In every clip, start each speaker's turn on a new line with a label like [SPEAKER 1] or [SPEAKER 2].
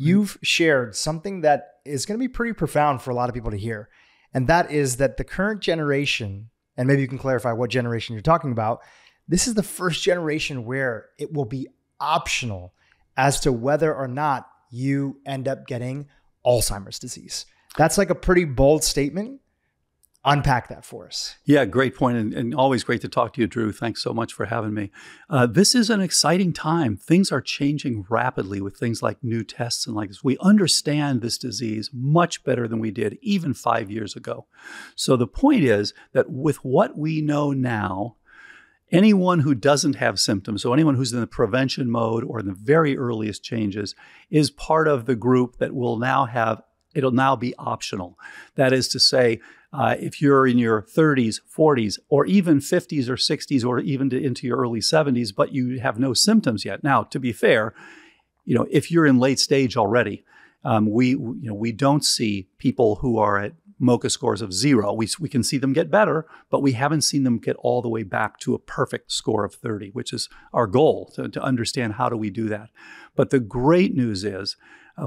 [SPEAKER 1] you've shared something that is going to be pretty profound for a lot of people to hear. And that is that the current generation, and maybe you can clarify what generation you're talking about, this is the first generation where it will be optional as to whether or not you end up getting Alzheimer's disease. That's like a pretty bold statement. Unpack that for us.
[SPEAKER 2] Yeah, great point. And always great to talk to you, Dhru. Thanks so much for having me. This is an exciting time. Things are changing rapidly with things like new tests and like this. We understand this disease much better than we did even 5 years ago. So the point is that with what we know now, anyone who doesn't have symptoms, so anyone who's in the prevention mode or in the very earliest changes, is part of the group that will now have, it'll now be optional. That is to say, if you're in your 30s, 40s, or even 50s or 60s, or even into your early 70s, but you have no symptoms yet. Now, to be fair, if you're in late stage already, we don't see people who are at MoCA scores of 0. We can see them get better, but we haven't seen them get all the way back to a perfect score of 30, which is our goal, to understand how do we do that. But the great news is,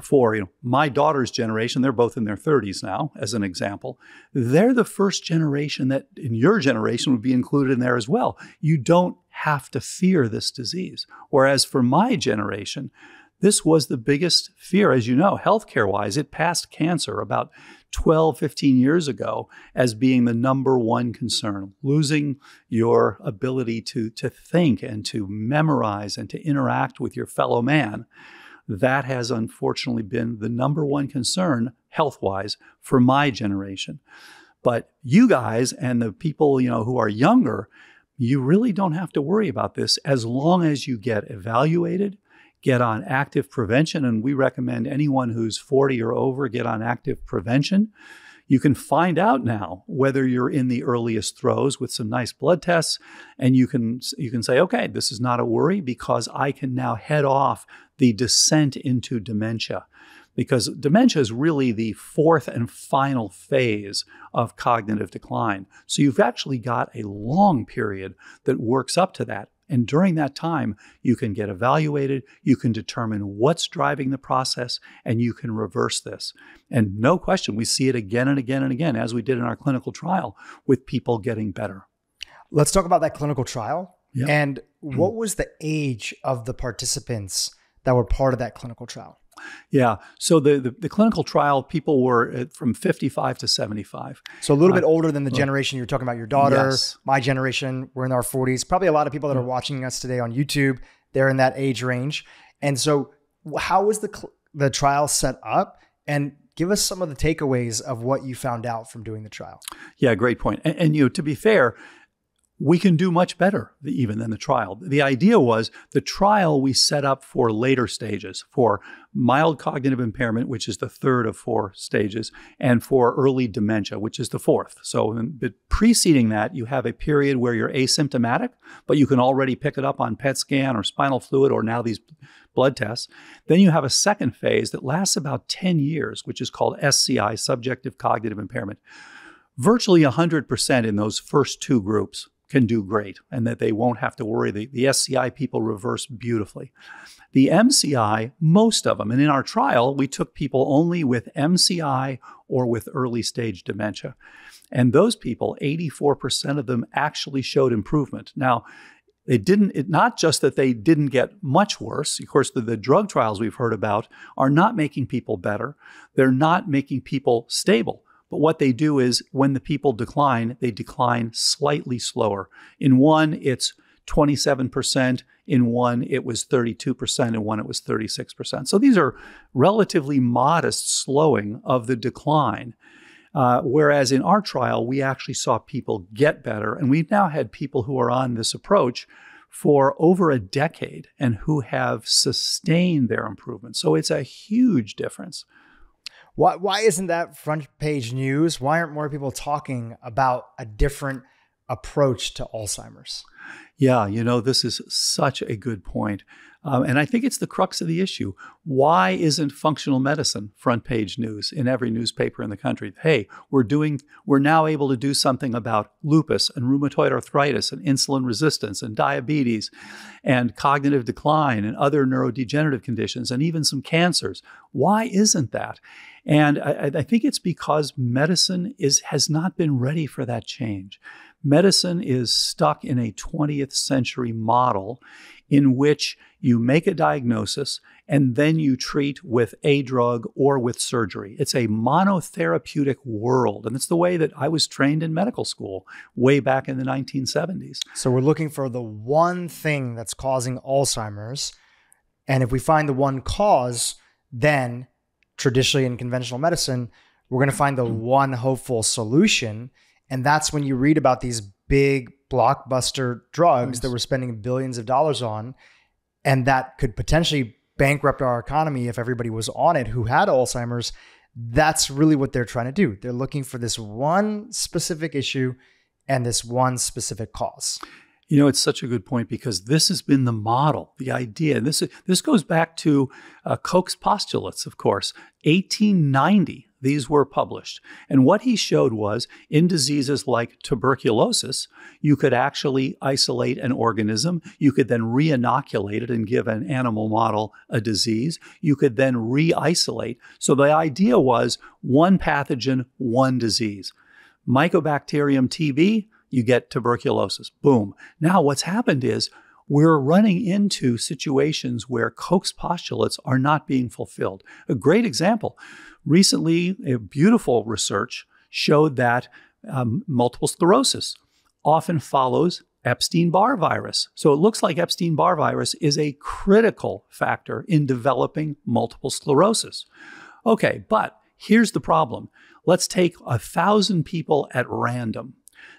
[SPEAKER 2] for my daughter's generation, they're both in their 30s now, as an example. They're the first generation that in your generation would be included in there as well. You don't have to fear this disease. Whereas for my generation, this was the biggest fear, as you know, healthcare-wise. It passed cancer about 12, 15 years ago as being the number one concern. Losing your ability to think and to memorize and to interact with your fellow man. That has unfortunately been the number one concern health-wise for my generation. But you guys and the people, who are younger, you really don't have to worry about this as long as you get evaluated, get on active prevention. And we recommend anyone who's 40 or over get on active prevention. You can find out now whether you're in the earliest throes with some nice blood tests, and you can say, okay, this is not a worry because I can now head off the descent into dementia, because dementia is really the fourth and final phase of cognitive decline. So you've actually got a long period that works up to that. And during that time, you can get evaluated, you can determine what's driving the process, and you can reverse this. And no question, we see it again and again and again, as we did in our clinical trial, with people getting better.
[SPEAKER 1] Let's talk about that clinical trial.
[SPEAKER 2] Yep.
[SPEAKER 1] And what was the age of the participants that were part of that clinical trial?
[SPEAKER 2] Yeah. So the clinical trial, people were from 55 to 75.
[SPEAKER 1] So a little bit older than the generation you're talking about, your daughter,
[SPEAKER 2] yes.
[SPEAKER 1] My generation, we're in our 40s. Probably a lot of people that are watching us today on YouTube, they're in that age range. And so how was the trial set up? And give us some of the takeaways of what you found out from doing the trial.
[SPEAKER 2] Yeah, great point. And to be fair, we can do much better even than the trial. The idea was the trial we set up for later stages, for mild cognitive impairment, which is the third of 4 stages, and for early dementia, which is the 4th. So preceding that, you have a period where you're asymptomatic, but you can already pick it up on PET scan or spinal fluid or now these blood tests. Then you have a second phase that lasts about 10 years, which is called SCI, subjective cognitive impairment. Virtually 100% in those first 2 groups can do great and that they won't have to worry. The SCI people reverse beautifully. The MCI, most of them, and in our trial, we took people only with MCI or with early stage dementia. And those people, 84% of them actually showed improvement. Now, not just that they didn't get much worse. Of course, the drug trials we've heard about are not making people better. They're not making people stable. But what they do is when the people decline, they decline slightly slower. In one, it's 27%. In one, it was 32%. In one, it was 36%. So these are relatively modest slowing of the decline. Whereas in our trial, we actually saw people get better. And we've now had people who are on this approach for over a decade and who have sustained their improvement. So it's a huge difference.
[SPEAKER 1] Why isn't that front page news? Why aren't more people talking about a different approach to Alzheimer's?
[SPEAKER 2] Yeah, this is such a good point. And I think it's the crux of the issue. Why isn't functional medicine front page news in every newspaper in the country? Hey, we're now able to do something about lupus and rheumatoid arthritis and insulin resistance and diabetes and cognitive decline and other neurodegenerative conditions and even some cancers. Why isn't that? And I think it's because medicine has not been ready for that change. Medicine is stuck in a 20th century model in which you make a diagnosis and then you treat with a drug or with surgery. It's a monotherapeutic world. And it's the way that I was trained in medical school way back in the 1970s.
[SPEAKER 1] So we're looking for the one thing that's causing Alzheimer's. And if we find the one cause, then traditionally in conventional medicine, we're going to find the one hopeful solution. And that's when you read about these big blockbuster drugs that we're spending billions of dollars on, and that could potentially bankrupt our economy if everybody was on it who had Alzheimer's. That's really what they're trying to do. They're looking for this one specific issue and this one specific cause.
[SPEAKER 2] It's such a good point because this has been the model, the idea. And this goes back to Koch's postulates, of course. 1890, these were published. And what he showed was in diseases like tuberculosis, you could actually isolate an organism. You could then re-inoculate it and give an animal model a disease. You could then re-isolate. So the idea was one pathogen, one disease. Mycobacterium TB, you get tuberculosis. Boom. Now what's happened is we're running into situations where Koch's postulates are not being fulfilled. A great example. Recently, a beautiful research showed that multiple sclerosis often follows Epstein-Barr virus. So it looks like Epstein-Barr virus is a critical factor in developing multiple sclerosis. Okay, but here's the problem. Let's take 1,000 people at random.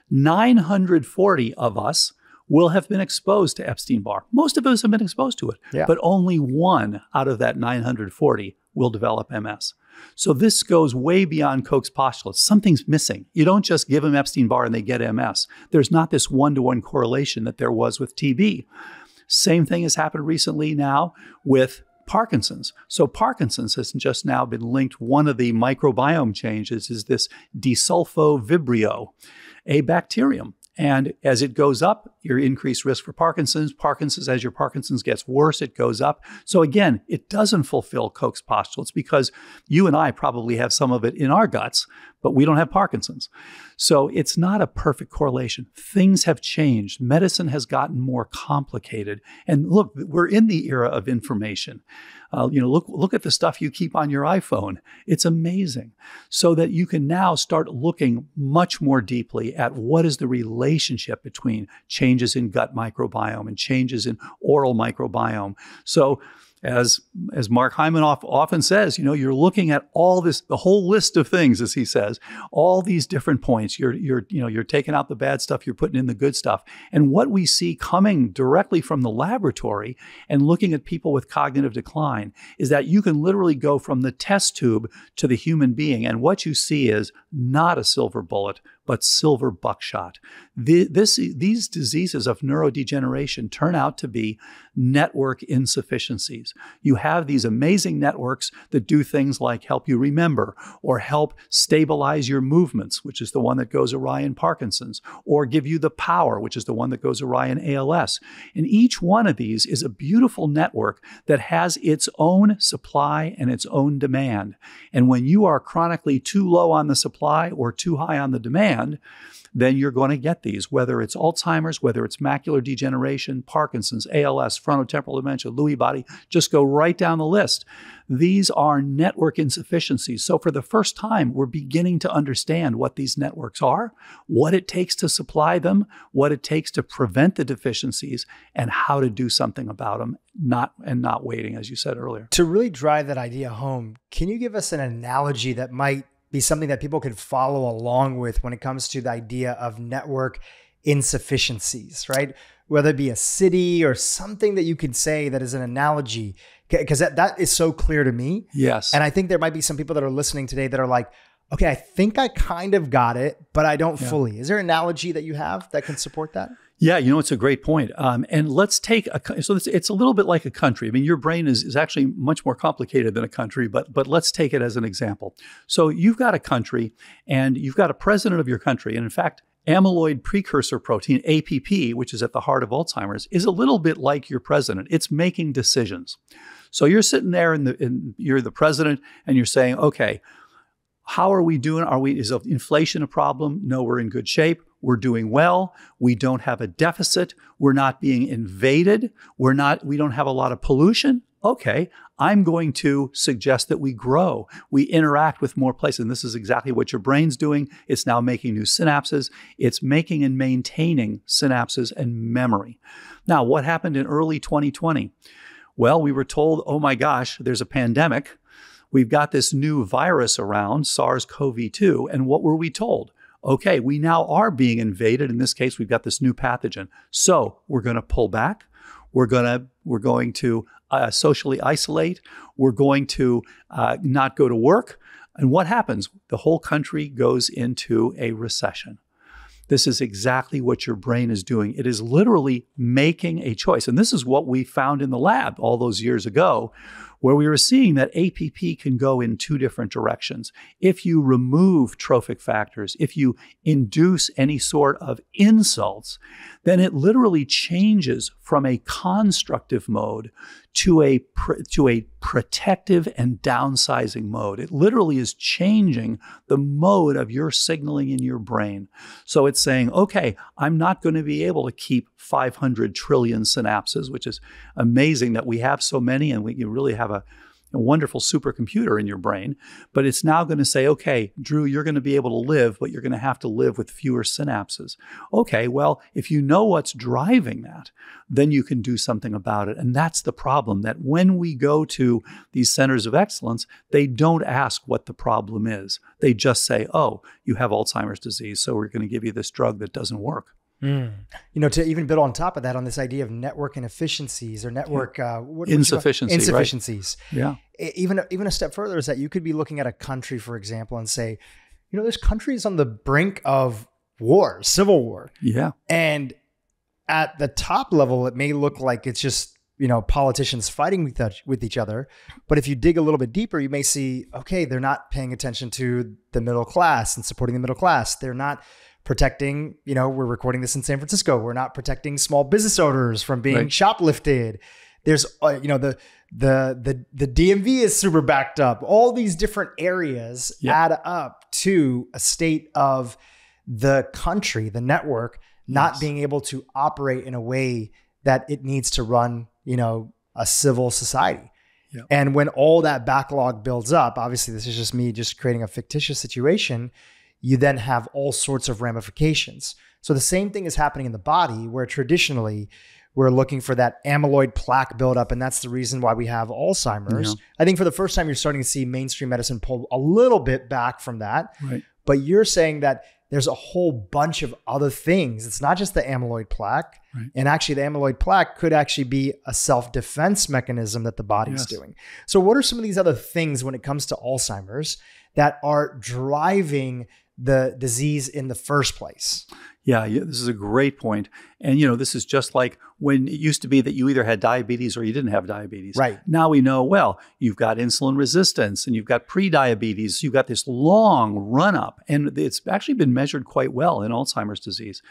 [SPEAKER 2] 940 of us will have been exposed to Epstein-Barr. Most of us have been exposed to it, but only one out of that 940 will develop MS. So this goes way beyond Koch's postulates. Something's missing. You don't just give them Epstein-Barr and they get MS. There's not this one-to-one correlation that there was with TB. Same thing has happened recently now with Parkinson's. So Parkinson's has just now been linked. One of the microbiome changes is this desulfovibrio, a bacterium. And as it goes up, your increased risk for Parkinson's. As your Parkinson's gets worse, it goes up. So again, it doesn't fulfill Koch's postulates because you and I probably have some of it in our guts, but we don't have Parkinson's. So it's not a perfect correlation. Things have changed. Medicine has gotten more complicated. And look, we're in the era of information. Look at the stuff you keep on your iPhone. It's amazing. So that you can now start looking much more deeply at what is the relationship between changes in gut microbiome and changes in oral microbiome. So as Mark Hyman often says, you're looking at all this, the whole list of things, as he says, all these different points. You're taking out the bad stuff, you're putting in the good stuff. And what we see coming directly from the laboratory and looking at people with cognitive decline is that you can literally go from the test tube to the human being. And what you see is not a silver bullet, but silver buckshot. These diseases of neurodegeneration turn out to be network insufficiencies. You have these amazing networks that do things like help you remember or help stabilize your movements, which is the one that goes awry in Parkinson's, or give you the power, which is the one that goes awry in ALS. And each one of these is a beautiful network that has its own supply and its own demand. And when you are chronically too low on the supply or too high on the demand, then you're going to get these, whether it's Alzheimer's, whether it's macular degeneration, Parkinson's, ALS, frontotemporal dementia, Lewy body, just go right down the list. These are network insufficiencies. So for the first time, we're beginning to understand what these networks are, what it takes to supply them, what it takes to prevent the deficiencies, and how to do something about them, not waiting, as you said earlier.
[SPEAKER 1] To really drive that idea home, can you give us an analogy that might be something that people could follow along with when it comes to the idea of network insufficiencies, right? Whether it be a city or something that you could say that is an analogy, because that is so clear to me.
[SPEAKER 2] Yes.
[SPEAKER 1] And I think there might be some people that are listening today that are like, okay, I think I kind of got it, but I don't fully. Is there an analogy that you have that can support that?
[SPEAKER 2] Yeah, it's a great point. And let's take it's a little bit like a country. I mean, your brain is actually much more complicated than a country, but let's take it as an example. So you've got a country and you've got a president of your country. And in fact, amyloid precursor protein, APP, which is at the heart of Alzheimer's, is a little bit like your president. It's making decisions. So you're sitting there and you're the president and you're saying, okay, how are we doing? Is inflation a problem? No, we're in good shape. We're doing well. We don't have a deficit. We're not being invaded. We don't have a lot of pollution. Okay, I'm going to suggest that we grow. We interact with more places. And this is exactly what your brain's doing. It's now making new synapses. It's making and maintaining synapses and memory. Now, what happened in early 2020? Well, we were told, oh my gosh, there's a pandemic. We've got this new virus around, SARS-CoV-2. And what were we told? Okay, we now are being invaded. In this case, we've got this new pathogen. So we're going to pull back. We're going to socially isolate. We're going to not go to work. And what happens? The whole country goes into a recession. This is exactly what your brain is doing. It is literally making a choice. And this is what we found in the lab all those years ago, where we were seeing that APP can go in two different directions. If you remove trophic factors, if you induce any sort of insults, then it literally changes from a constructive mode to a protective and downsizing mode. It literally is changing the mode of your signaling in your brain. So it's saying, okay, I'm not going to be able to keep 500 trillion synapses, which is amazing that we have so many and you really have a wonderful supercomputer in your brain. But it's now going to say, okay, Dhru, you're going to be able to live, but you're going to have to live with fewer synapses. Okay, well, if you know what's driving that, then you can do something about it. And that's the problem, that when we go to these centers of excellence, they don't ask what the problem is. They just say, oh, you have Alzheimer's disease, so we're going to give you this drug that doesn't work.
[SPEAKER 1] To even build on top of that, on this idea of network inefficiencies or network
[SPEAKER 2] insufficiencies.
[SPEAKER 1] Right? Yeah. Even a step further is that you could be looking at a country, for example, and say, this country is on the brink of war, civil war.
[SPEAKER 2] Yeah.
[SPEAKER 1] And at the top level, it may look like it's just, politicians fighting with each other. But if you dig a little bit deeper, you may see, okay, they're not paying attention to the middle class and supporting the middle class. They're not protecting, we're recording this in San Francisco. We're not protecting small business owners from being shoplifted. There's, the DMV is super backed up. All these different areas add up to a state of the country, the network, not being able to operate in a way that it needs to run, a civil society. Yep. And when all that backlog builds up, obviously this is just me just creating a fictitious situation, you then have all sorts of ramifications. So the same thing is happening in the body, where traditionally we're looking for that amyloid plaque buildup. And that's the reason why we have Alzheimer's. Yeah. I think for the first time, you're starting to see mainstream medicine pull a little bit back from that. Right. But you're saying that there's a whole bunch of other things. It's not just the amyloid plaque. Right. And actually the amyloid plaque could actually be a self-defense mechanism that the body's doing. So what are some of these other things when it comes to Alzheimer's that are driving the disease in the first place?
[SPEAKER 2] Yeah, this is a great point. And, this is just like when it used to be that you either had diabetes or you didn't have diabetes.
[SPEAKER 1] Right.
[SPEAKER 2] Now we know, well, you've got insulin resistance and you've got pre-diabetes. You've got this long run up, and it's actually been measured quite well in Alzheimer's disease.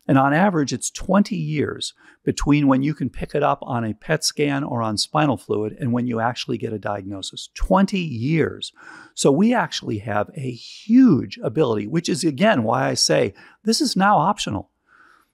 [SPEAKER 2] And on average, it's 20 years between when you can pick it up on a PET scan or on spinal fluid and when you actually get a diagnosis. 20 years. So we actually have a huge ability, which is, again, why I say this is now optional.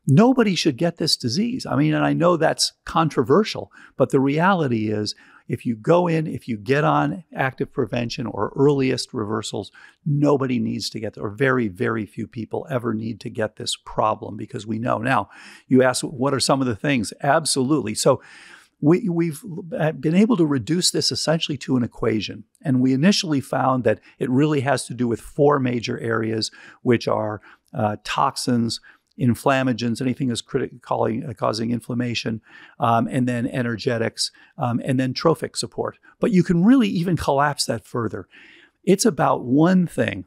[SPEAKER 2] Nobody should get this disease. I mean, and I know that's controversial, but the reality is if you go in, if you get on active prevention or earliest reversals, nobody needs to get, or very, very few people ever need to get this problem, because we know. Now, you ask, what are some of the things? Absolutely. So we've been able to reduce this essentially to an equation. And we initially found that it really has to do with four major areas, which are toxins, inflammagens, anything that's causing inflammation, and then energetics, and then trophic support. But you can really even collapse that further. It's about one thing,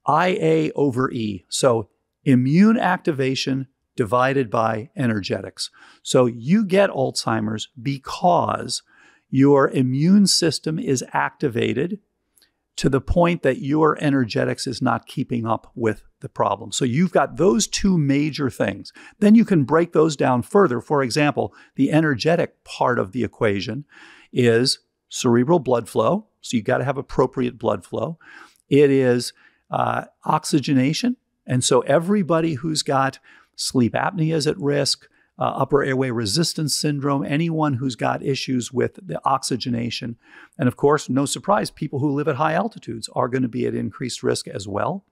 [SPEAKER 2] IA over E. So immune activation, divided by energetics. So you get Alzheimer's because your immune system is activated to the point that your energetics is not keeping up with the problem. So you've got those two major things. Then you can break those down further. For example, the energetic part of the equation is cerebral blood flow. So you've got to have appropriate blood flow. It is oxygenation. And so everybody who's got sleep apnea is at risk, upper airway resistance syndrome, anyone who's got issues with the oxygenation. And of course, no surprise, people who live at high altitudes are going to be at increased risk as well.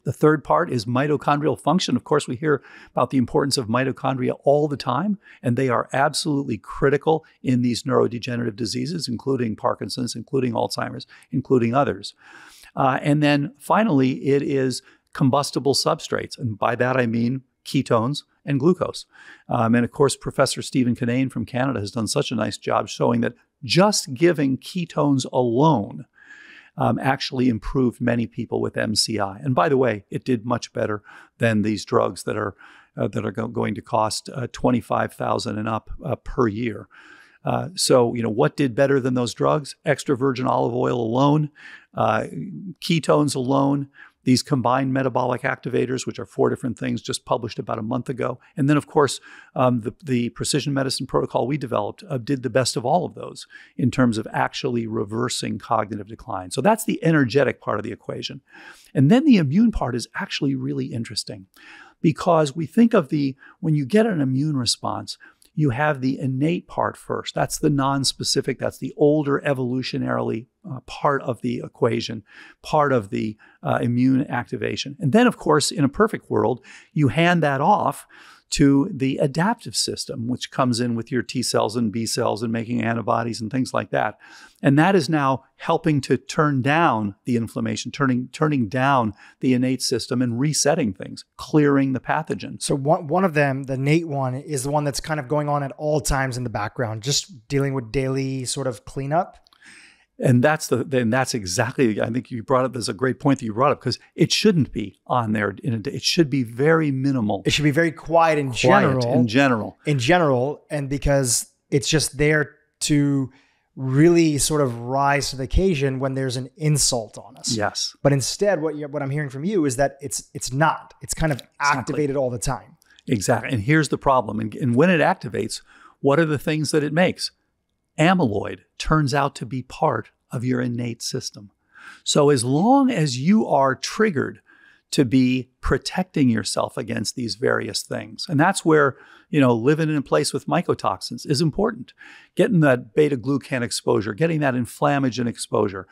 [SPEAKER 2] The third part is mitochondrial function. Of course, we hear about the importance of mitochondria all the time, and they are absolutely critical in these neurodegenerative diseases, including Parkinson's, including Alzheimer's, including others. And then finally, it is combustible substrates. And by that, I mean ketones and glucose. And of course, Professor Stephen Kinane from Canada has done such a nice job showing that just giving ketones alone actually improved many people with MCI. And by the way, it did much better than these drugs that are going to cost $25,000 and up per year. So, what did better than those drugs? Extra virgin olive oil alone, ketones alone, these combined metabolic activators, which are 4 different things, just published about a month ago. And then, of course, the precision medicine protocol we developed did the best of all of those in terms of actually reversing cognitive decline. So that's the energetic part of the equation. And then the immune part is actually really interesting because we think of when you get an immune response, you have the innate part first. That's the non-specific, that's the older evolutionarily part of the equation, part of the immune activation. And then, of course, in a perfect world, you hand that off to the adaptive system, which comes in with your T cells and B cells and making antibodies and things like that. And that is now helping to turn down the inflammation, turning down the innate system and resetting things, clearing the pathogen.
[SPEAKER 1] So one of them, the innate one, is the one that's kind of going on at all times in the background, just dealing with daily sort of cleanup.
[SPEAKER 2] And that's exactly, I think you brought up, there's a great point that you brought up, because it shouldn't be on there. It should be very minimal.
[SPEAKER 1] It should be very quiet in general. In general, and because it's just there to really sort of rise to the occasion when there's an insult on us.
[SPEAKER 2] Yes.
[SPEAKER 1] But instead, what I'm hearing from you is that it's not. It's kind of activated all the time.
[SPEAKER 2] Exactly. And here's the problem. And when it activates, what are the things that it makes? Amyloid turns out to be part of your innate system. So as long as you are triggered to be protecting yourself against these various things, and that's where, living in a place with mycotoxins is important. Getting that beta-glucan exposure, getting that inflammagen exposure.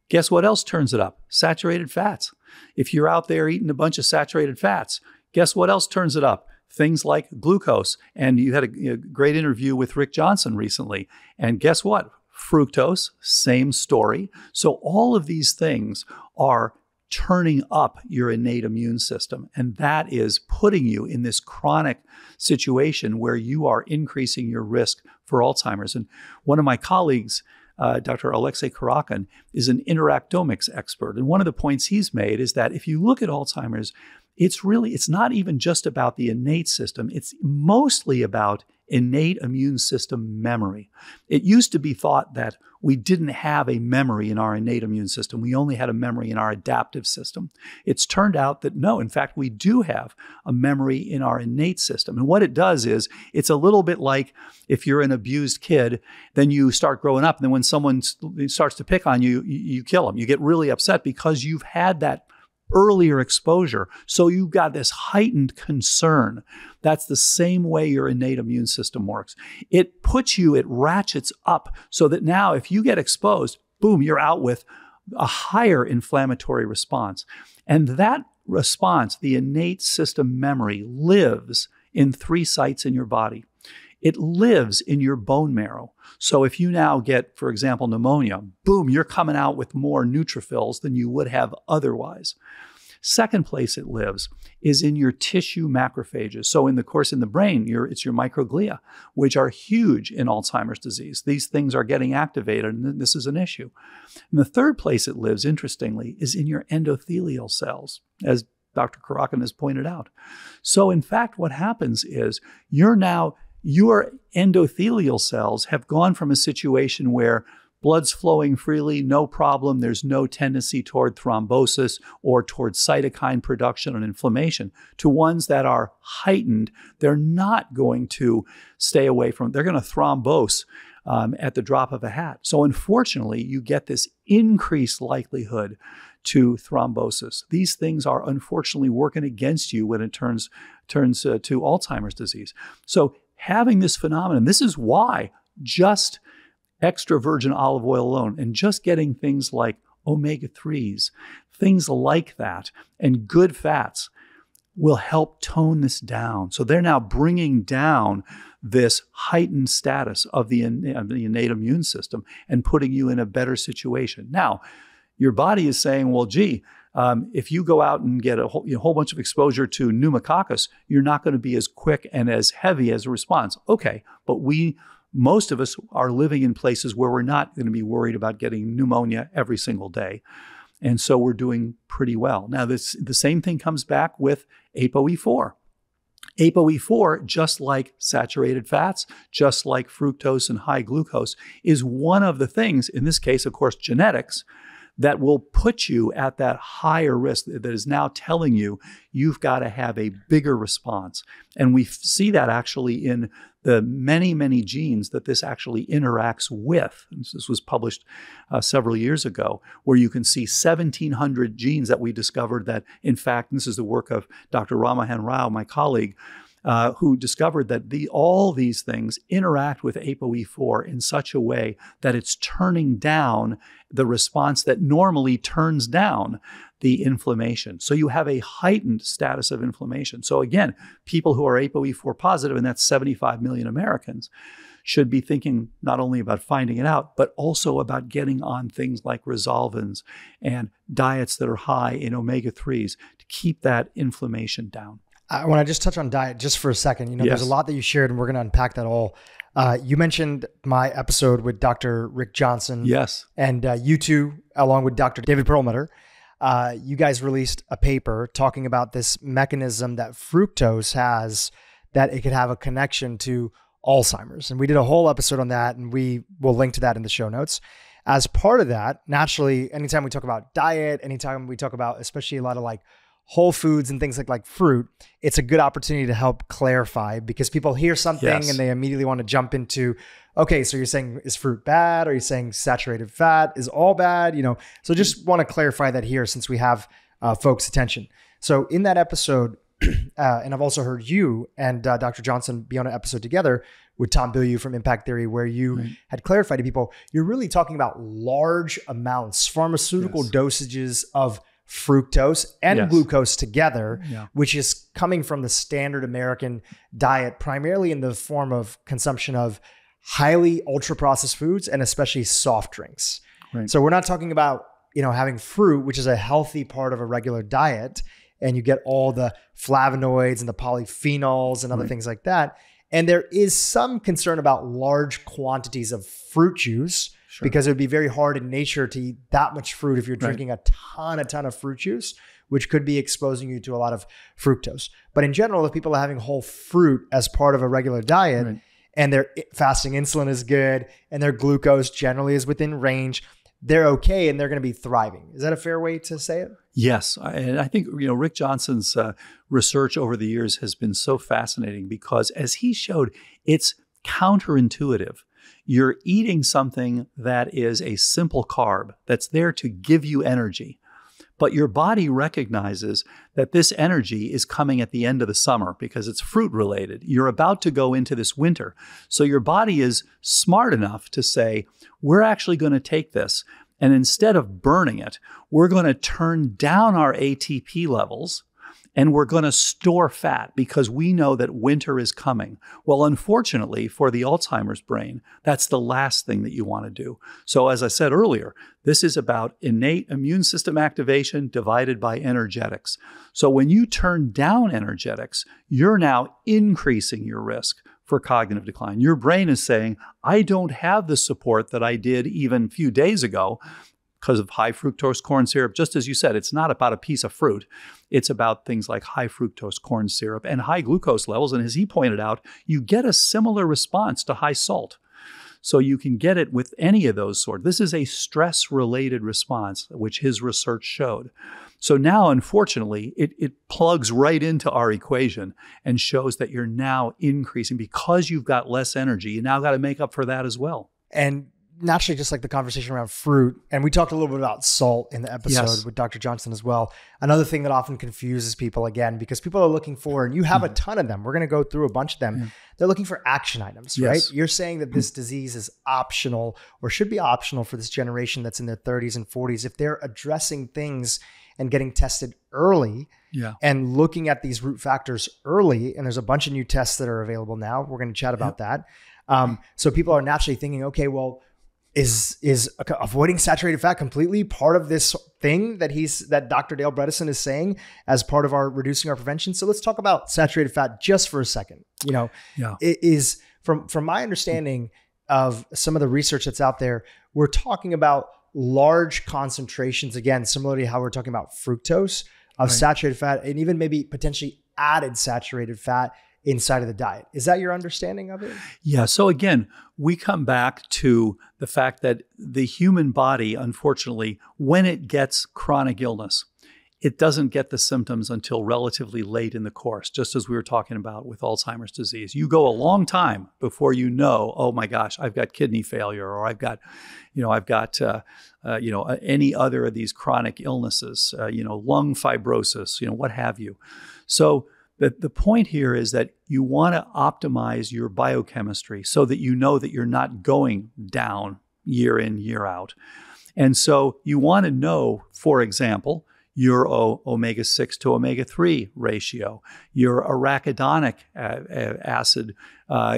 [SPEAKER 2] Guess what else turns it up? Saturated fats. If you're out there eating a bunch of saturated fats, guess what else turns it up? Things like glucose. And you had a great interview with Rick Johnson recently. And guess what? Fructose, same story. So all of these things are turning up your innate immune system. And that is putting you in this chronic situation where you are increasing your risk for Alzheimer's. And one of my colleagues, Dr. Alexei Karakin, is an interactomics expert. And one of the points he's made is that if you look at Alzheimer's, it's not even just about the innate system. It's mostly about innate immune system memory. It used to be thought that we didn't have a memory in our innate immune system. We only had a memory in our adaptive system. It's turned out that no, in fact, we do have a memory in our innate system. And what it does is it's a little bit like if you're an abused kid, then you start growing up. And then when someone starts to pick on you, you kill them. You get really upset because you've had that earlier exposure. So you've got this heightened concern. That's the same way your innate immune system works. It ratchets up so that now if you get exposed, boom, you're out with a higher inflammatory response. And that response, the innate system memory, lives in 3 sites in your body. It lives in your bone marrow. So if you now get, for example, pneumonia, boom, you're coming out with more neutrophils than you would have otherwise. Second place it lives is in your tissue macrophages. So in the brain, it's your microglia, which are huge in Alzheimer's disease. These things are getting activated, and this is an issue. And the third place it lives, interestingly, is in your endothelial cells. As Dr. Karakan has pointed out. So in fact, what happens is your endothelial cells have gone from a situation where blood's flowing freely, no problem. There's no tendency toward thrombosis or toward cytokine production and inflammation, to ones that are heightened. They're not going to stay away from it. They're going to thrombose at the drop of a hat. So unfortunately, you get this increased likelihood to thrombosis. These things are unfortunately working against you when it turns to Alzheimer's disease. So having this phenomenon, this is why just extra virgin olive oil alone and just getting things like omega-3s, things like that, and good fats will help tone this down. So they're now bringing down this heightened status of the innate immune system and putting you in a better situation. Now, your body is saying, well, gee, if you go out and get a whole bunch of exposure to pneumococcus, you're not going to be as quick and as heavy as a response. Okay, but most of us are living in places where we're not going to be worried about getting pneumonia every single day. And so we're doing pretty well. Now, the same thing comes back with ApoE4. ApoE4, just like saturated fats, just like fructose and high glucose, is one of the things, in this case, of course, genetics, that will put you at that higher risk, that is now telling you you've got to have a bigger response. And we see that actually in the many, many genes that this actually interacts with. And this was published several years ago, where you can see 1,700 genes that we discovered that, in fact, and this is the work of Dr. Ramahan Rao, my colleague, who discovered that all these things interact with ApoE4 in such a way that it's turning down the response that normally turns down the inflammation. So you have a heightened status of inflammation. So again, people who are ApoE4 positive, and that's 75 million Americans, should be thinking not only about finding it out, but also about getting on things like Resolvins and diets that are high in omega-3s to keep that inflammation down.
[SPEAKER 1] I want to just touch on diet just for a second.
[SPEAKER 2] Yes.
[SPEAKER 1] There's a lot that you shared, and we're going to unpack that all. You mentioned my episode with Dr. Rick Johnson.
[SPEAKER 2] Yes.
[SPEAKER 1] And you two, along with Dr. David Perlmutter, you guys released a paper talking about this mechanism that fructose has, that it could have a connection to Alzheimer's. And we did a whole episode on that, and we will link to that in the show notes. As part of that, naturally, anytime we talk about diet, anytime we talk about, especially a lot of like whole foods and things like fruit, it's a good opportunity to help clarify, because people hear something and they immediately want to jump into, okay, so you're saying, is fruit bad? Or are you saying saturated fat is all bad? So just want to clarify that here, since we have folks' attention. So in that episode, and I've also heard you and Dr. Johnson be on an episode together with Tom Bilyeu from Impact Theory, where you had clarified to people, you're really talking about large amounts, pharmaceutical dosages of fructose and glucose together, which is coming from the standard American diet, primarily in the form of consumption of highly ultra processed foods and especially soft drinks. Right. So we're not talking about, having fruit, which is a healthy part of a regular diet, and you get all the flavonoids and the polyphenols and other things like that. And there is some concern about large quantities of fruit juice, because it would be very hard in nature to eat that much fruit if you're drinking a ton of fruit juice, which could be exposing you to a lot of fructose. But in general, if people are having whole fruit as part of a regular diet, and their fasting insulin is good, and their glucose generally is within range, they're okay, and they're going to be thriving. Is that a fair way to say it?
[SPEAKER 2] Yes. And I think, Rick Johnson's research over the years has been so fascinating, because as he showed, it's counterintuitive. You're eating something that is a simple carb that's there to give you energy, but your body recognizes that this energy is coming at the end of the summer because it's fruit related. You're about to go into this winter. So your body is smart enough to say, we're actually going to take this, and instead of burning it, we're going to turn down our ATP levels, and we're going to store fat because we know that winter is coming. Well, unfortunately, for the Alzheimer's brain, that's the last thing that you want to do. So as I said earlier, this is about innate immune system activation divided by energetics. So when you turn down energetics, you're now increasing your risk for cognitive decline. Your brain is saying, I don't have the support that I did even a few days ago. because of high fructose corn syrup. Just as you said, it's not about a piece of fruit. It's about things like high fructose corn syrup and high glucose levels. And as he pointed out, you get a similar response to high salt. So you can get it with any of those sorts. This is a stress-related response, which his research showed. So now, unfortunately, it plugs right into our equation and shows that you're now increasing because you've got less energy. You now got to make up for that as well.
[SPEAKER 1] And naturally, just like the conversation around fruit, and we talked a little bit about salt in the episode with Dr. Johnson as well. Another thing that often confuses people, again, because people are looking for, and you have a ton of them, we're going to go through a bunch of them. They're looking for action items, right? You're saying that this disease is optional or should be optional for this generation that's in their 30s and 40s if they're addressing things and getting tested early and looking at these root factors early. And there's a bunch of new tests that are available now. We're going to chat about that. So people are naturally thinking, okay, well, is avoiding saturated fat completely part of this thing that Dr. Dale Bredesen is saying as part of our reducing our prevention? So let's talk about saturated fat just for a second. It is from my understanding of some of the research that's out there, we're talking about large concentrations, again, similar to how we're talking about fructose of saturated fat and even maybe potentially added saturated fat inside of the diet. Is that your understanding of it?
[SPEAKER 2] Yeah. So again, we come back to the fact that the human body, unfortunately, when it gets chronic illness, it doesn't get the symptoms until relatively late in the course, just as we were talking about with Alzheimer's disease. You go a long time before you know, oh my gosh, I've got kidney failure, or I've got any other of these chronic illnesses, lung fibrosis, what have you. So the point here is that you want to optimize your biochemistry so that you know that you're not going down year in, year out. And so you want to know, for example, your omega-6 to omega-3 ratio, your arachidonic acid, AA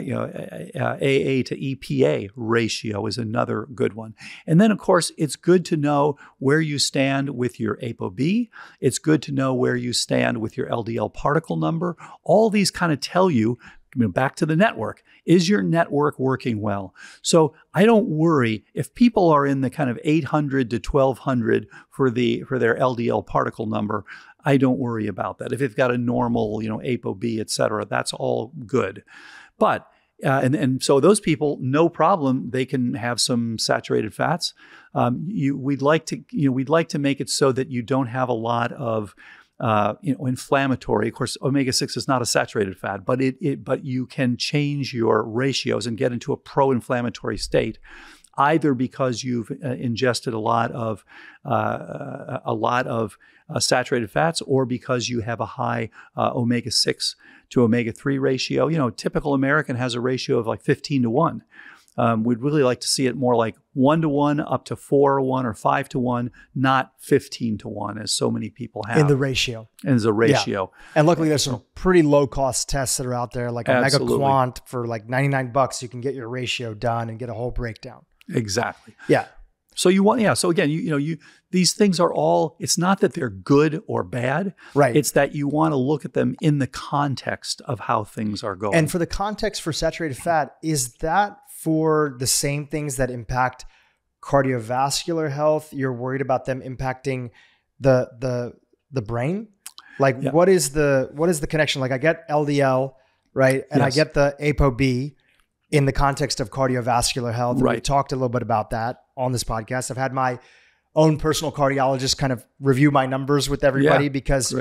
[SPEAKER 2] to EPA ratio is another good one. And then, of course, it's good to know where you stand with your ApoB. It's good to know where you stand with your LDL particle number. All these kind of tell you, back to the network. Is your network working well? So I don't worry if people are in the kind of 800 to 1200 for their LDL particle number. I don't worry about that. If you've got a normal, ApoB, et cetera, that's all good. But and so those people, no problem, they can have some saturated fats. We'd like to make it so that you don't have a lot of inflammatory. Of course, omega-6 is not a saturated fat, but you can change your ratios and get into a pro-inflammatory state, either because you've ingested a lot of saturated fats, or because you have a high omega-6 to omega-3 ratio. Typical American has a ratio of like 15 to 1. We'd really like to see it more like 1 to 1 up to 4 to 1 or 5 to 1, not 15 to 1 as so many people have.
[SPEAKER 1] In the ratio.
[SPEAKER 2] As a ratio.
[SPEAKER 1] Yeah. And luckily there's some pretty low cost tests that are out there, like Omega Quant for like $99. You can get your ratio done and get a whole breakdown.
[SPEAKER 2] Exactly.
[SPEAKER 1] Yeah.
[SPEAKER 2] So so again, these things are all, it's not that they're good or bad.
[SPEAKER 1] Right.
[SPEAKER 2] It's that you want to look at them in the context of how things are going.
[SPEAKER 1] And for the context for saturated fat, is that for the same things that impact cardiovascular health? You're worried about them impacting the brain? Like what is the connection? Like I get LDL, right? And I get the ApoB in the context of cardiovascular health. And we talked a little bit about that on this podcast. I've had my own personal cardiologist kind of review my numbers with everybody because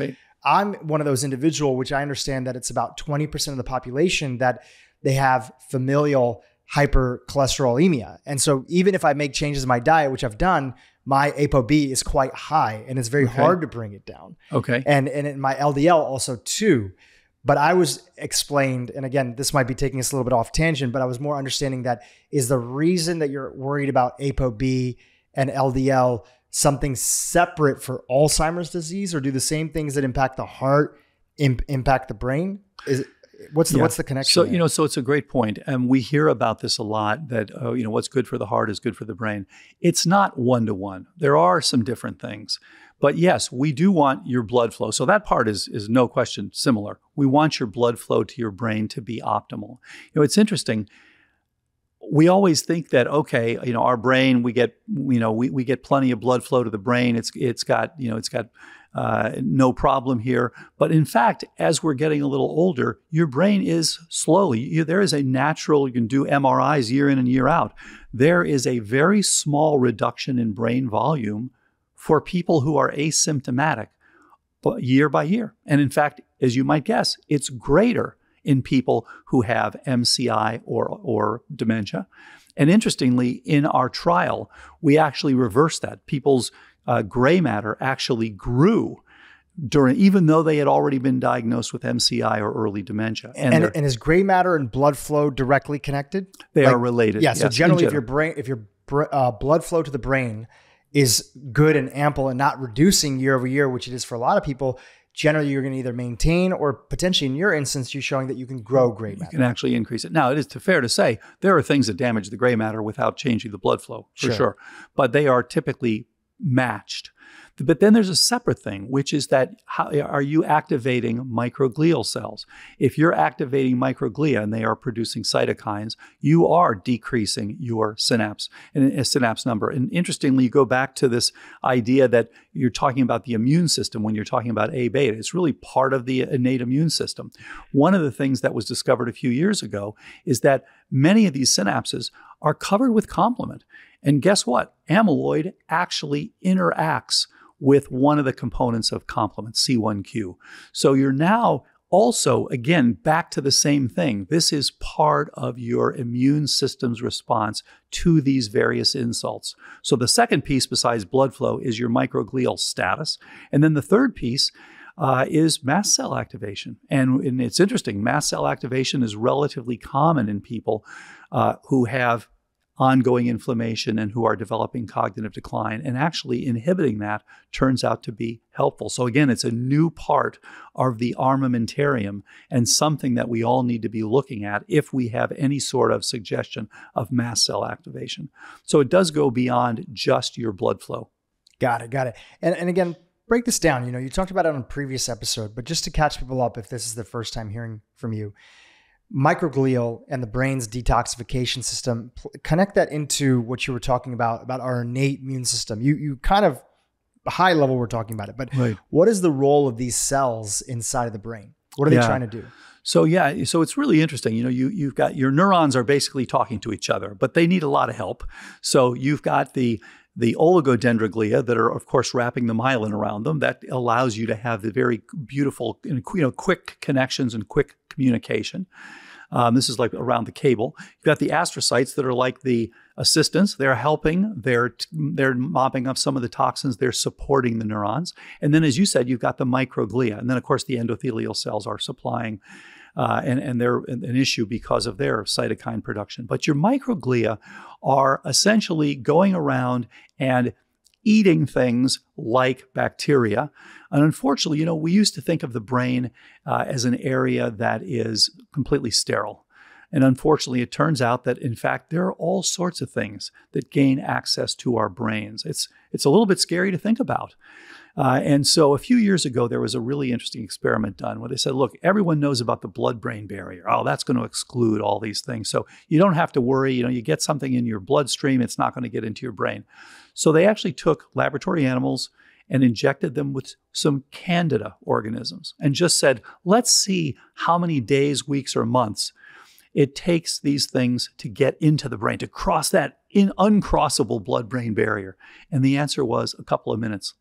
[SPEAKER 1] I'm one of those individuals, which I understand that it's about 20% of the population that they have familial hypercholesterolemia. And so even if I make changes in my diet, which I've done, my ApoB is quite high and it's very hard to bring it down.
[SPEAKER 2] Okay.
[SPEAKER 1] And in my LDL also too. But I was explained, and again, this might be taking us a little bit off tangent, but I was more understanding that is the reason that you're worried about ApoB and LDL something separate for Alzheimer's disease, or do the same things that impact the heart impact the brain? What's the connection?
[SPEAKER 2] So, so it's a great point. And we hear about this a lot that, what's good for the heart is good for the brain. It's not 1-to-1. There are some different things. But yes, we do want your blood flow. So that part is no question similar. We want your blood flow to your brain to be optimal. It's interesting. we always think that, okay, our brain, we get plenty of blood flow to the brain. It's got no problem here. But in fact, as we're getting a little older, your brain is slowly, there is a natural, you can do MRIs year in and year out. There is a very small reduction in brain volume for people who are asymptomatic year by year. And in fact, as you might guess, it's greater in people who have MCI or dementia. And interestingly, in our trial, we actually reversed that. People's gray matter actually grew even though they had already been diagnosed with MCI or early dementia.
[SPEAKER 1] And is gray matter and blood flow directly connected?
[SPEAKER 2] They are related.
[SPEAKER 1] Yeah. So generally, if your blood flow to the brain is good and ample and not reducing year over year, which it is for a lot of people, generally you're going to either maintain or potentially in your instance, you're showing that you can grow gray matter.
[SPEAKER 2] You can actually increase it. Now, it is fair to say there are things that damage the gray matter without changing the blood flow, for sure. But they are typically matched. But then there's a separate thing, which is that are you activating microglial cells? If you're activating microglia and they are producing cytokines, you are decreasing your synapse number. And interestingly, you go back to this idea that you're talking about the immune system when you're talking about A beta. It's really part of the innate immune system. One of the things that was discovered a few years ago is that many of these synapses are covered with complement. And guess what? Amyloid actually interacts with one of the components of complement, C1q. So you're now also, again, back to the same thing. This is part of your immune system's response to these various insults. So the second piece besides blood flow is your microglial status. And then the third piece is mast cell activation. And it's interesting, mast cell activation is relatively common in people who have ongoing inflammation and who are developing cognitive decline. And actually inhibiting that turns out to be helpful. So again, it's a new part of the armamentarium and something that we all need to be looking at if we have any sort of suggestion of mast cell activation. So it does go beyond just your blood flow.
[SPEAKER 1] Got it. And again, break this down. You talked about it on a previous episode, but just to catch people up, if this is the first time hearing from you, microglial and the brain's detoxification system, connect that into what you were talking about our innate immune system. You kind of high level we're talking about it, but What is the role of these cells inside of the brain? What are they trying to do?
[SPEAKER 2] So it's really interesting. You've got your neurons are basically talking to each other, but they need a lot of help. So you've got the oligodendroglia that are, of course, wrapping the myelin around them. That allows you to have the very beautiful, quick connections and quick communication. This is like around the cable. You've got the astrocytes that are like the assistants. They're helping. They're mopping up some of the toxins. They're supporting the neurons. And then, as you said, you've got the microglia. And then, of course, the endothelial cells are supplying and they're an issue because of their cytokine production. But your microglia are essentially going around and eating things like bacteria. And unfortunately, we used to think of the brain as an area that is completely sterile. And unfortunately, it turns out that, in fact, there are all sorts of things that gain access to our brains. It's a little bit scary to think about. And so a few years ago, there was a really interesting experiment done where they said, look, everyone knows about the blood-brain barrier. Oh, that's going to exclude all these things. So you don't have to worry. You get something in your bloodstream, it's not going to get into your brain. So they actually took laboratory animals and injected them with some candida organisms and just said, let's see how many days, weeks, or months it takes these things to get into the brain, to cross that uncrossable blood-brain barrier. And the answer was a couple of minutes.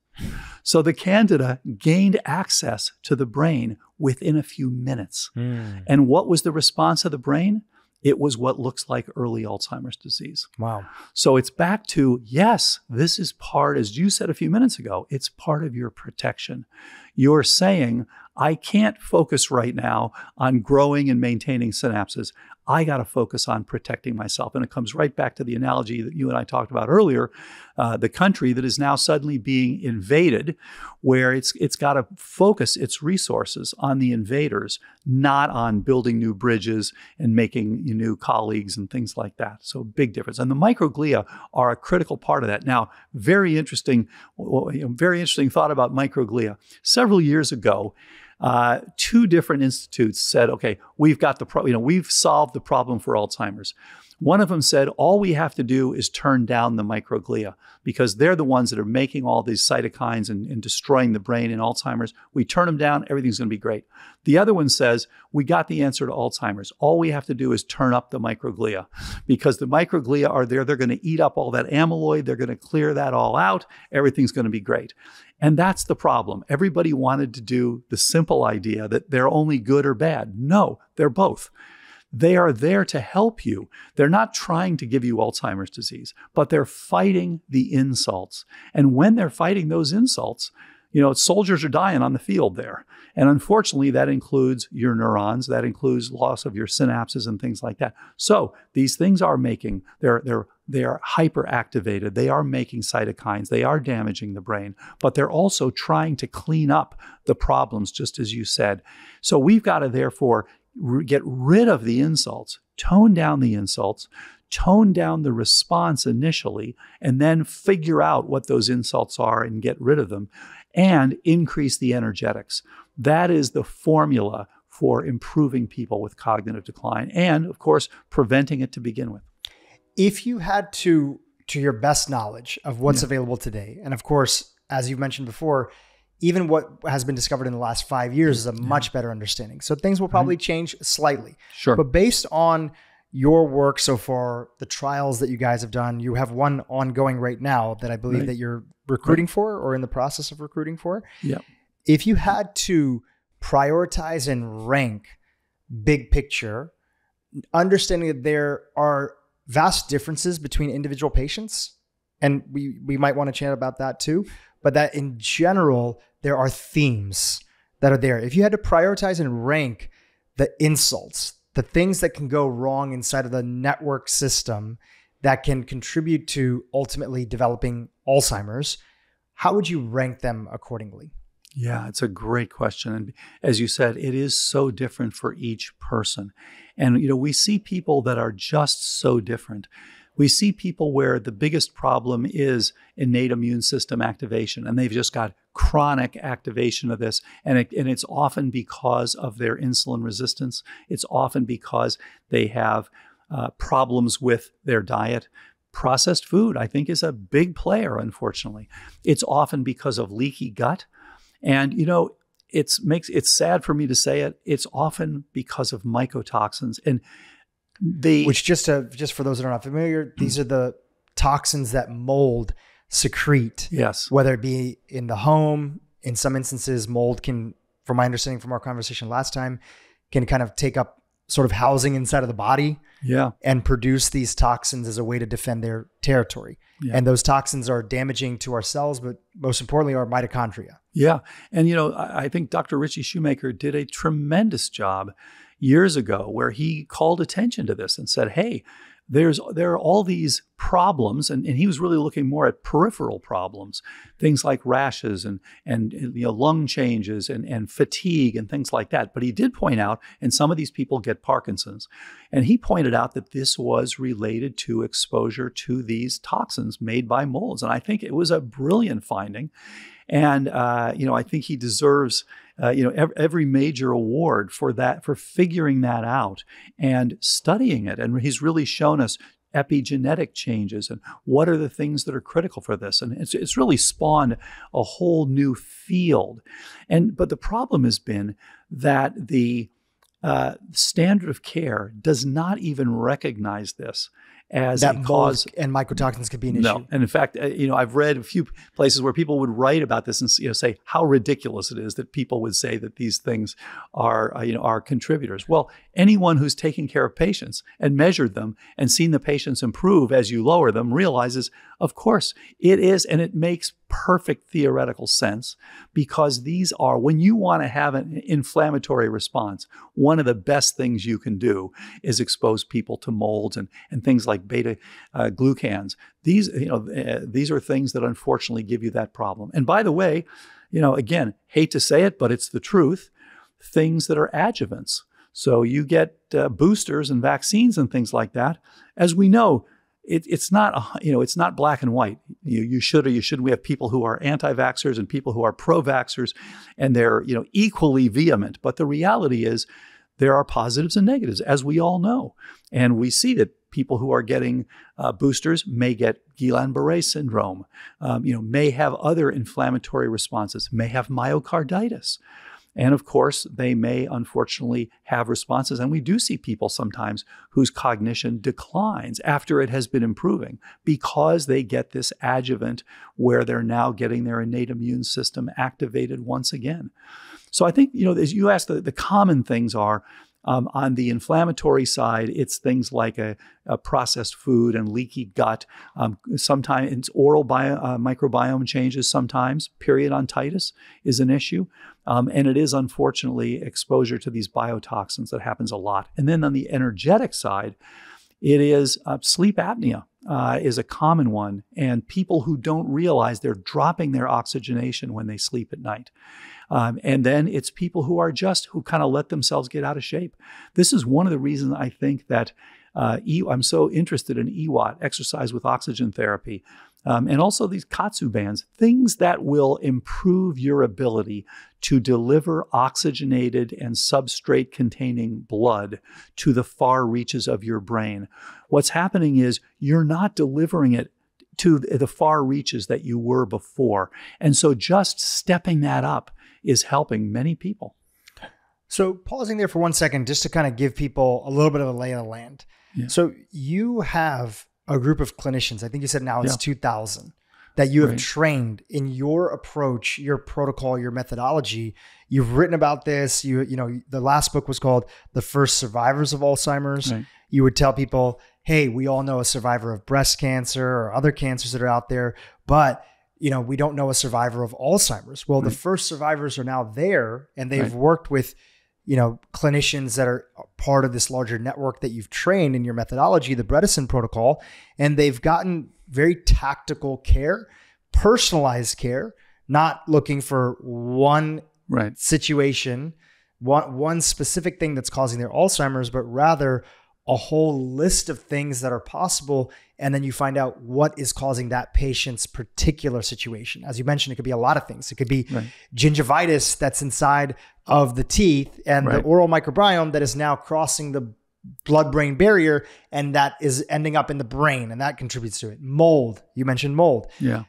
[SPEAKER 2] So the candida gained access to the brain within a few minutes. And what was the response of the brain? It was what looks like early Alzheimer's disease.
[SPEAKER 1] Wow.
[SPEAKER 2] So it's back to, yes, this is part, as you said a few minutes ago, it's part of your protection. You're saying, I can't focus right now on growing and maintaining synapses. I got to focus on protecting myself. And it comes right back to the analogy that you and I talked about earlier, the country that is now suddenly being invaded, where it's got to focus its resources on the invaders, not on building new bridges and making new colleagues and things like that. So big difference. And the microglia are a critical part of that. Now, very interesting thought about microglia. Several years ago, two different institutes said, okay, we've solved the problem for Alzheimer's. One of them said, all we have to do is turn down the microglia because they're the ones that are making all these cytokines and destroying the brain in Alzheimer's. We turn them down, everything's going to be great. The other one says, we got the answer to Alzheimer's. All we have to do is turn up the microglia because the microglia are there. They're going to eat up all that amyloid. They're going to clear that all out. Everything's going to be great. And that's the problem. Everybody wanted to do the simple idea that they're only good or bad. No, they're both. They are there to help you. They're not trying to give you Alzheimer's disease, but they're fighting the insults. And when they're fighting those insults, soldiers are dying on the field there. And unfortunately, that includes your neurons, that includes loss of your synapses and things like that. So these things are making, they're hyperactivated. They are making cytokines. They are damaging the brain, but they're also trying to clean up the problems, just as you said. So we've got to therefore get rid of the insults, tone down the insults, tone down the response initially, and then figure out what those insults are and get rid of them, and increase the energetics. That is the formula for improving people with cognitive decline and, of course, preventing it to begin with.
[SPEAKER 1] If you had to your best knowledge of what's available today, and of course, as you've mentioned before, even what has been discovered in the last 5 years is a much better understanding. So things will probably change slightly.
[SPEAKER 2] Sure.
[SPEAKER 1] But based on your work so far, the trials that you guys have done, you have one ongoing right now that I believe that you're recruiting for or in the process of recruiting for.
[SPEAKER 2] Yeah.
[SPEAKER 1] If you had to prioritize and rank big picture, understanding that there are vast differences between individual patients, and we might want to chat about that too, but that in general, there are themes that are there. If you had to prioritize and rank the insults, the things that can go wrong inside of the network system that can contribute to ultimately developing Alzheimer's, how would you rank them accordingly?
[SPEAKER 2] Yeah, it's a great question. And as you said, it is so different for each person. And, we see people that are just so different. We see people where the biggest problem is innate immune system activation, and they've just got chronic activation of this. And it's often because of their insulin resistance. It's often because they have problems with their diet. Processed food, I think, is a big player, unfortunately. It's often because of leaky gut. And, it's sad for me to say it. It's often because of mycotoxins. And which just for those that are not familiar, these are the toxins that mold secrete. Yes.
[SPEAKER 1] Whether it be in the home, in some instances, mold can, from my understanding from our conversation last time, can kind of take up sort of housing inside of the body.
[SPEAKER 2] Yeah. And
[SPEAKER 1] produce these toxins as a way to defend their territory. Yeah. And those toxins are damaging to our cells, but most importantly, our mitochondria.
[SPEAKER 2] Yeah. And, I think Dr. Richie Shoemaker did a tremendous job years ago where he called attention to this and said, hey, there are all these problems, and he was really looking more at peripheral problems, things like rashes and lung changes and fatigue and things like that. But he did point out, and some of these people get Parkinson's, and he pointed out that this was related to exposure to these toxins made by molds. And I think it was a brilliant finding. And, I think he deserves, every major award for that, for figuring that out and studying it. And he's really shown us epigenetic changes and what are the things that are critical for this. And it's really spawned a whole new field. But the problem has been that the standard of care does not even recognize this as
[SPEAKER 1] that
[SPEAKER 2] a cause.
[SPEAKER 1] And mycotoxins could be an issue.
[SPEAKER 2] No. And in fact, I've read a few places where people would write about this and say how ridiculous it is that people would say that these things are contributors. Well, anyone who's taken care of patients and measured them and seen the patients improve as you lower them realizes, of course, it is, and it makes perfect theoretical sense, because these are, when you want to have an inflammatory response, one of the best things you can do is expose people to molds and things like beta glucans. These are things that unfortunately give you that problem. And by the way, again, hate to say it, but it's the truth, things that are adjuvants. So you get boosters and vaccines and things like that. As we know, it's not black and white. You should or you shouldn't. We have people who are anti-vaxxers and people who are pro-vaxxers, and they're equally vehement. But the reality is there are positives and negatives, as we all know. And we see that People who are getting boosters may get Guillain-Barré syndrome, may have other inflammatory responses, may have myocarditis. And of course, they may unfortunately have responses. And we do see people sometimes whose cognition declines after it has been improving because they get this adjuvant where they're now getting their innate immune system activated once again. So I think, as you asked, the common things are, on the inflammatory side, it's things like a processed food and leaky gut. Sometimes it's oral microbiome changes. Sometimes periodontitis is an issue. And it is, unfortunately, exposure to these biotoxins that happens a lot. And then on the energetic side, it is sleep apnea is a common one. And people who don't realize they're dropping their oxygenation when they sleep at night. And then it's people who kind of let themselves get out of shape. This is one of the reasons I think that I'm so interested in EWOT, exercise with oxygen therapy, and also these KATSU bands, things that will improve your ability to deliver oxygenated and substrate-containing blood to the far reaches of your brain. What's happening is you're not delivering it to the far reaches that you were before. And so just stepping that up is helping many people.
[SPEAKER 1] So pausing there for 1 second, just to kind of give people a little bit of a lay of the land. Yeah. So you have a group of clinicians, I think you said now it's 2,000, that you have trained in your approach, your protocol, your methodology. You've written about this. The last book was called The First Survivors of Alzheimer's. Right. You would tell people, hey, we all know a survivor of breast cancer or other cancers that are out there, but we don't know a survivor of Alzheimer's. Well, the first survivors are now there, and they've worked with, clinicians that are part of this larger network that you've trained in your methodology, the Bredesen protocol, and they've gotten very tactical care, personalized care, not looking for one situation, one specific thing that's causing their Alzheimer's, but rather a whole list of things that are possible. And then you find out what is causing that patient's particular situation. As you mentioned, it could be a lot of things. It could be gingivitis that's inside of the teeth and the oral microbiome that is now crossing the blood-brain barrier, and that is ending up in the brain, and that contributes to it. Mold, you mentioned mold. Yeah.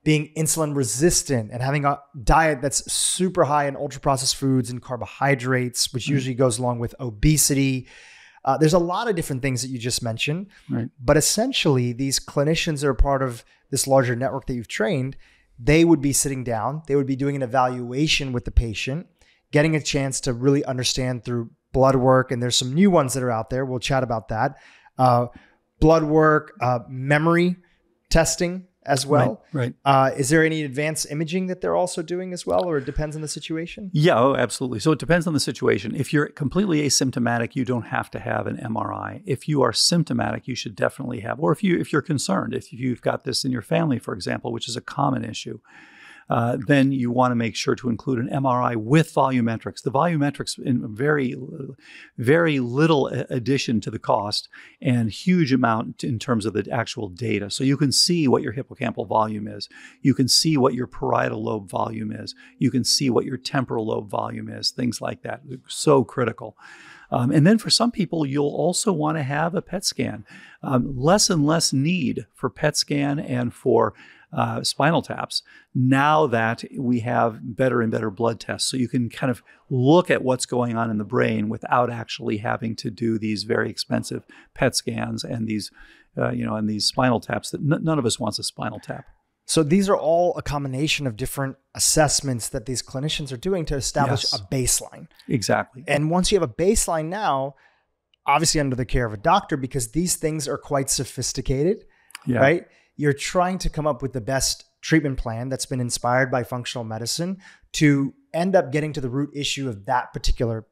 [SPEAKER 1] Being insulin resistant and having a diet that's super high in ultra-processed foods and carbohydrates, which usually goes along with obesity. There's a lot of different things that you just mentioned, but essentially these clinicians that are part of this larger network that you've trained, they would be sitting down, they would be doing an evaluation with the patient, getting a chance to really understand through blood work. And there's some new ones that are out there. We'll chat about that. Blood work, memory testing as well. Right. Is there any advanced imaging that they're also doing as well, or it depends on the situation?
[SPEAKER 2] Yeah, absolutely. So it depends on the situation. If you're completely asymptomatic, you don't have to have an MRI. If you are symptomatic, you should definitely have, or if you're concerned, if you've got this in your family, for example, which is a common issue, then you want to make sure to include an MRI with volumetrics. The volumetrics in very, very little addition to the cost and huge amount in terms of the actual data. So you can see what your hippocampal volume is. You can see what your parietal lobe volume is. You can see what your temporal lobe volume is, things like that. So critical. And then for some people, you'll also want to have a PET scan. Less and less need for PET scan and for spinal taps now that we have better and better blood tests. So you can kind of look at what's going on in the brain without actually having to do these very expensive PET scans and these, and these spinal taps that none of us wants a spinal tap.
[SPEAKER 1] So these are all a combination of different assessments that these clinicians are doing to establish a baseline.
[SPEAKER 2] Exactly.
[SPEAKER 1] And once you have a baseline now, obviously under the care of a doctor, because these things are quite sophisticated, right? You're trying to come up with the best treatment plan that's been inspired by functional medicine to end up getting to the root issue of that particular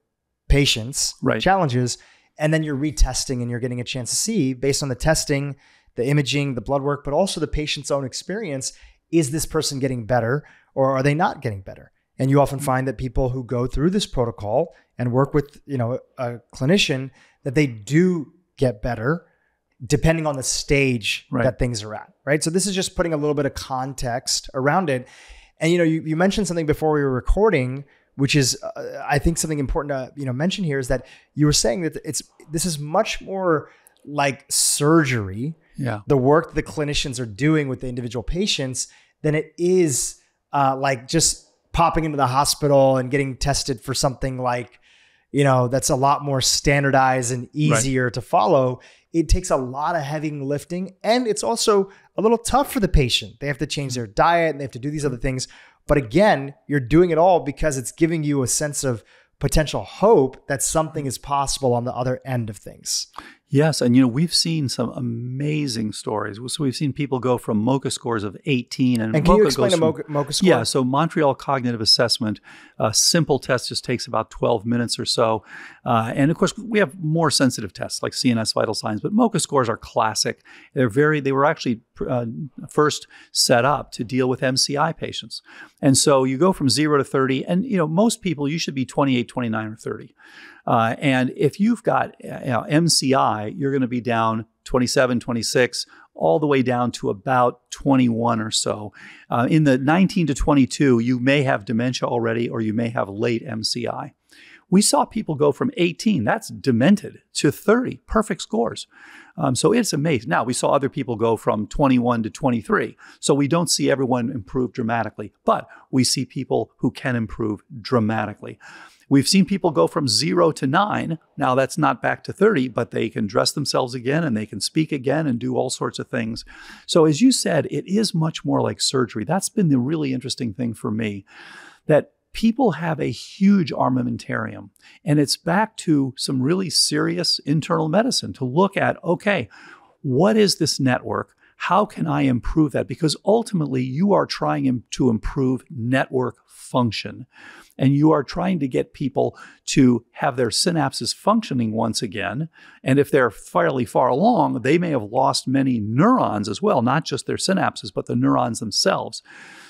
[SPEAKER 1] patient's challenges. And then you're retesting and you're getting a chance to see, based on the testing, the imaging, the blood work, but also the patient's own experience, is this person getting better or are they not getting better? And you often find that people who go through this protocol and work with, a clinician, that they do get better depending on the stage that things are at, right? So this is just putting a little bit of context around it. And, you mentioned something before we were recording, which is, I think something important to, mention here, is that you were saying that this is much more like surgery, the work that the clinicians are doing with the individual patients, than it is like just popping into the hospital and getting tested for something like, that's a lot more standardized and easier to follow. It takes a lot of heavy lifting, and it's also a little tough for the patient. They have to change their diet and they have to do these other things. But again, you're doing it all because it's giving you a sense of potential hope that something is possible on the other end of things.
[SPEAKER 2] Yes. And, we've seen some amazing stories. So we've seen people go from MoCA scores of 18. And
[SPEAKER 1] can you explain a MoCA score?
[SPEAKER 2] Yeah. So Montreal Cognitive Assessment, a simple test just takes about 12 minutes or so. And of course, we have more sensitive tests like CNS vital signs, but MoCA scores are classic. They were actually first set up to deal with MCI patients. And so you go from 0 to 30, and, most people, you should be 28, 29, or 30. And if you've got MCI, you're going to be down 27, 26, all the way down to about 21 or so. In the 19 to 22, you may have dementia already, or you may have late MCI. We saw people go from 18, that's demented, to 30, perfect scores. So it's amazing. Now, we saw other people go from 21 to 23. So we don't see everyone improve dramatically, but we see people who can improve dramatically. We've seen people go from 0 to 9. Now, that's not back to 30, but they can dress themselves again and they can speak again and do all sorts of things. So as you said, it is much more like surgery. That's been the really interesting thing for me, that people have a huge armamentarium. And it's back to some really serious internal medicine to look at, okay, what is this network? How can I improve that? Because ultimately, you are trying to improve network function. And you are trying to get people to have their synapses functioning once again. And if they're fairly far along, they may have lost many neurons as well, not just their synapses, but the neurons themselves.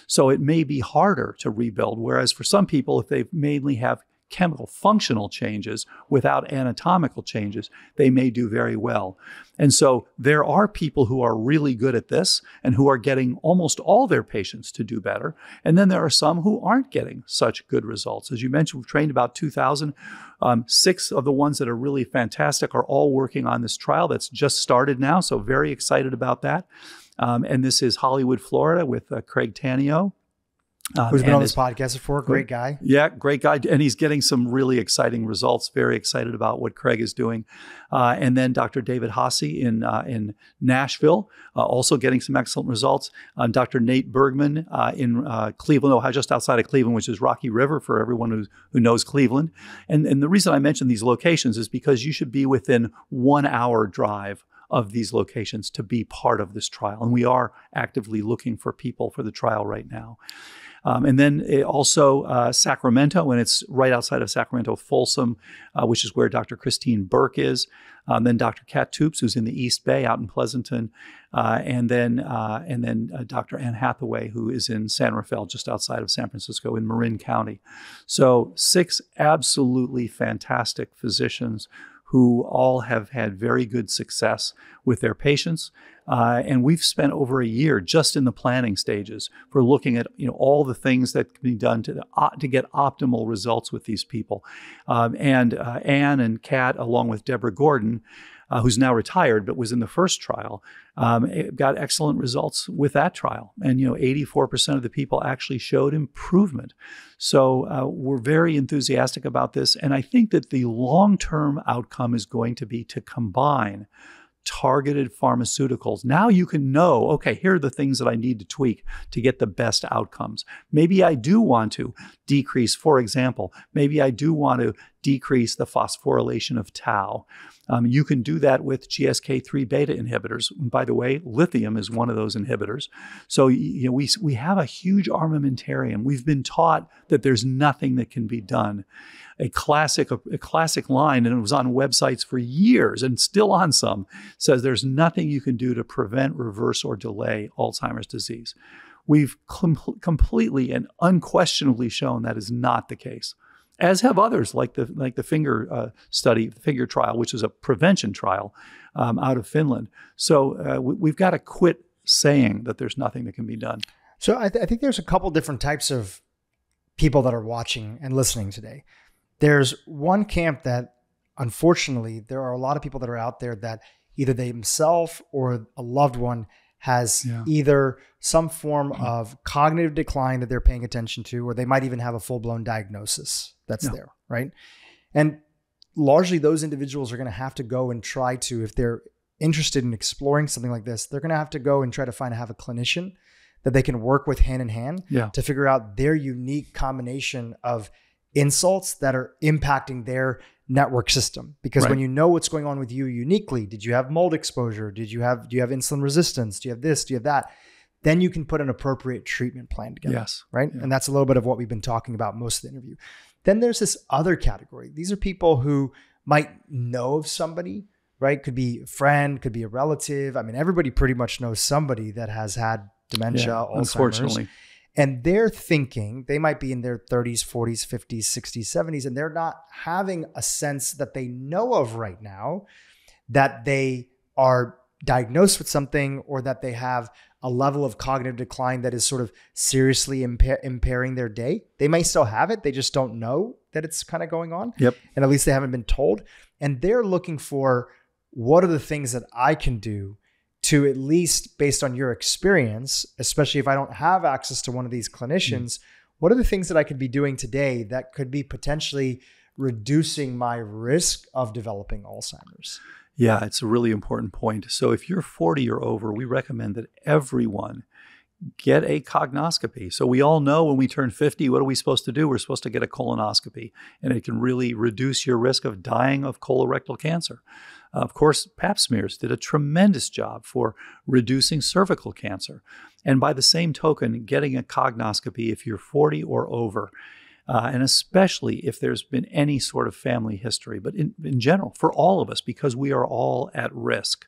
[SPEAKER 2] So it may be harder to rebuild. Whereas for some people, if they mainly have chemical functional changes without anatomical changes, they may do very well. And so there are people who are really good at this and who are getting almost all their patients to do better. And then there are some who aren't getting such good results. As you mentioned, we've trained about 2,000. 6 of the ones that are really fantastic are all working on this trial that's just started now. So very excited about that. And this is Hollywood, Florida, with Craig Tanio.
[SPEAKER 1] Who's been on this podcast before. Great guy.
[SPEAKER 2] Yeah, great guy. And he's getting some really exciting results. Very excited about what Craig is doing. And then Dr. David Hasse in Nashville, also getting some excellent results. Dr. Nate Bergman in Cleveland, Ohio, just outside of Cleveland, which is Rocky River for everyone who knows Cleveland. And the reason I mention these locations is because you should be within 1 hour drive of these locations to be part of this trial. And we are actively looking for people for the trial right now. And then also Sacramento, and it's right outside of Sacramento, Folsom, which is where Dr. Christine Burke is. Then Dr. Kat Toops, who's in the East Bay out in Pleasanton. And then Dr. Ann Hathaway, who is in San Rafael, just outside of San Francisco in Marin County. So 6 absolutely fantastic physicians who all have had very good success with their patients. And we've spent over a year just in the planning stages for looking at all the things that can be done to get optimal results with these people. And Anne and Kat, along with Deborah Gordon, who's now retired but was in the first trial, got excellent results with that trial. And 84% of the people actually showed improvement. So we're very enthusiastic about this. And I think that the long-term outcome is going to be to combine targeted pharmaceuticals. Now you can know, okay, here are the things that I need to tweak to get the best outcomes. Maybe I do want to decrease, for example, maybe I do want to decrease the phosphorylation of tau. You can do that with GSK3 beta inhibitors. And by the way, lithium is one of those inhibitors. So we have a huge armamentarium. We've been taught that there's nothing that can be done. A classic line, and it was on websites for years and still on some, says there's nothing you can do to prevent, reverse, or delay Alzheimer's disease. We've completely and unquestionably shown that is not the case, as have others like the finger study, the finger trial, which is a prevention trial out of Finland. So we've got to quit saying that there's nothing that can be done.
[SPEAKER 1] So I think there's a couple different types of people that are watching and listening today. There's one camp that, unfortunately, there are a lot of people that are out there that either they themselves or a loved one has either some form of cognitive decline that they're paying attention to, or they might even have a full-blown diagnosis that's there, right? And largely those individuals are going to have to go and try to, if they're interested in exploring something like this, they're going to have to go and try to have a clinician that they can work with hand in hand to figure out their unique combination of insults that are impacting their network system. Because when you know what's going on with you uniquely, did you have mold exposure? Do you have insulin resistance? Do you have this? Do you have that? Then you can put an appropriate treatment plan together.
[SPEAKER 2] Yes.
[SPEAKER 1] Right. Yeah. And that's a little bit of what we've been talking about most of the interview. Then there's this other category. These are people who might know of somebody, right? Could be a friend, could be a relative. I mean, everybody pretty much knows somebody that has had dementia, Alzheimer's.
[SPEAKER 2] Unfortunately.
[SPEAKER 1] And they're thinking, they might be in their 30s, 40s, 50s, 60s, 70s, and they're not having a sense that they know of right now that they are diagnosed with something or that they have a level of cognitive decline that is sort of seriously impairing their day. They may still have it. They just don't know that it's kind of going on.
[SPEAKER 2] Yep.
[SPEAKER 1] And at least they haven't been told. And they're looking for, what are the things that I can do to, at least based on your experience, especially if I don't have access to one of these clinicians, what are the things that I could be doing today that could be potentially reducing my risk of developing Alzheimer's?
[SPEAKER 2] Yeah, it's a really important point. So if you're 40 or over, we recommend that everyone get a cognoscopy. So we all know when we turn 50, what are we supposed to do? We're supposed to get a colonoscopy, and it can really reduce your risk of dying of colorectal cancer. Of course, Pap smears did a tremendous job for reducing cervical cancer. And by the same token, getting a cognoscopy if you're 40 or over, and especially if there's been any sort of family history, but in general, for all of us, because we are all at risk.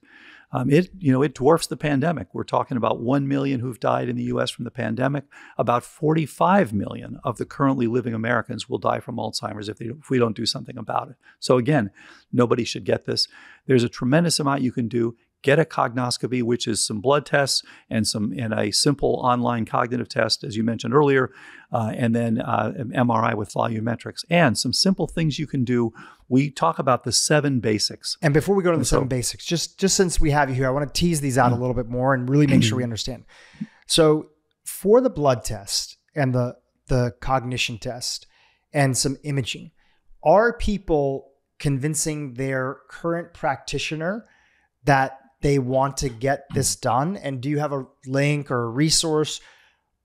[SPEAKER 2] It dwarfs the pandemic. We're talking about 1 million who've died in the U.S. from the pandemic. About 45 million of the currently living Americans will die from Alzheimer's if we don't do something about it. So again, nobody should get this. There's a tremendous amount you can do. Get a cognoscopy, which is some blood tests and a simple online cognitive test, as you mentioned earlier, and then an MRI with volumetrics, and some simple things you can do. We talk about the 7 basics.
[SPEAKER 1] And before we go to the 7 basics, just since we have you here, I want to tease these out a little bit more and really make sure we understand. So for the blood test and the cognition test and some imaging, are people convincing their current practitioner that they want to get this done? And do you have a link or a resource,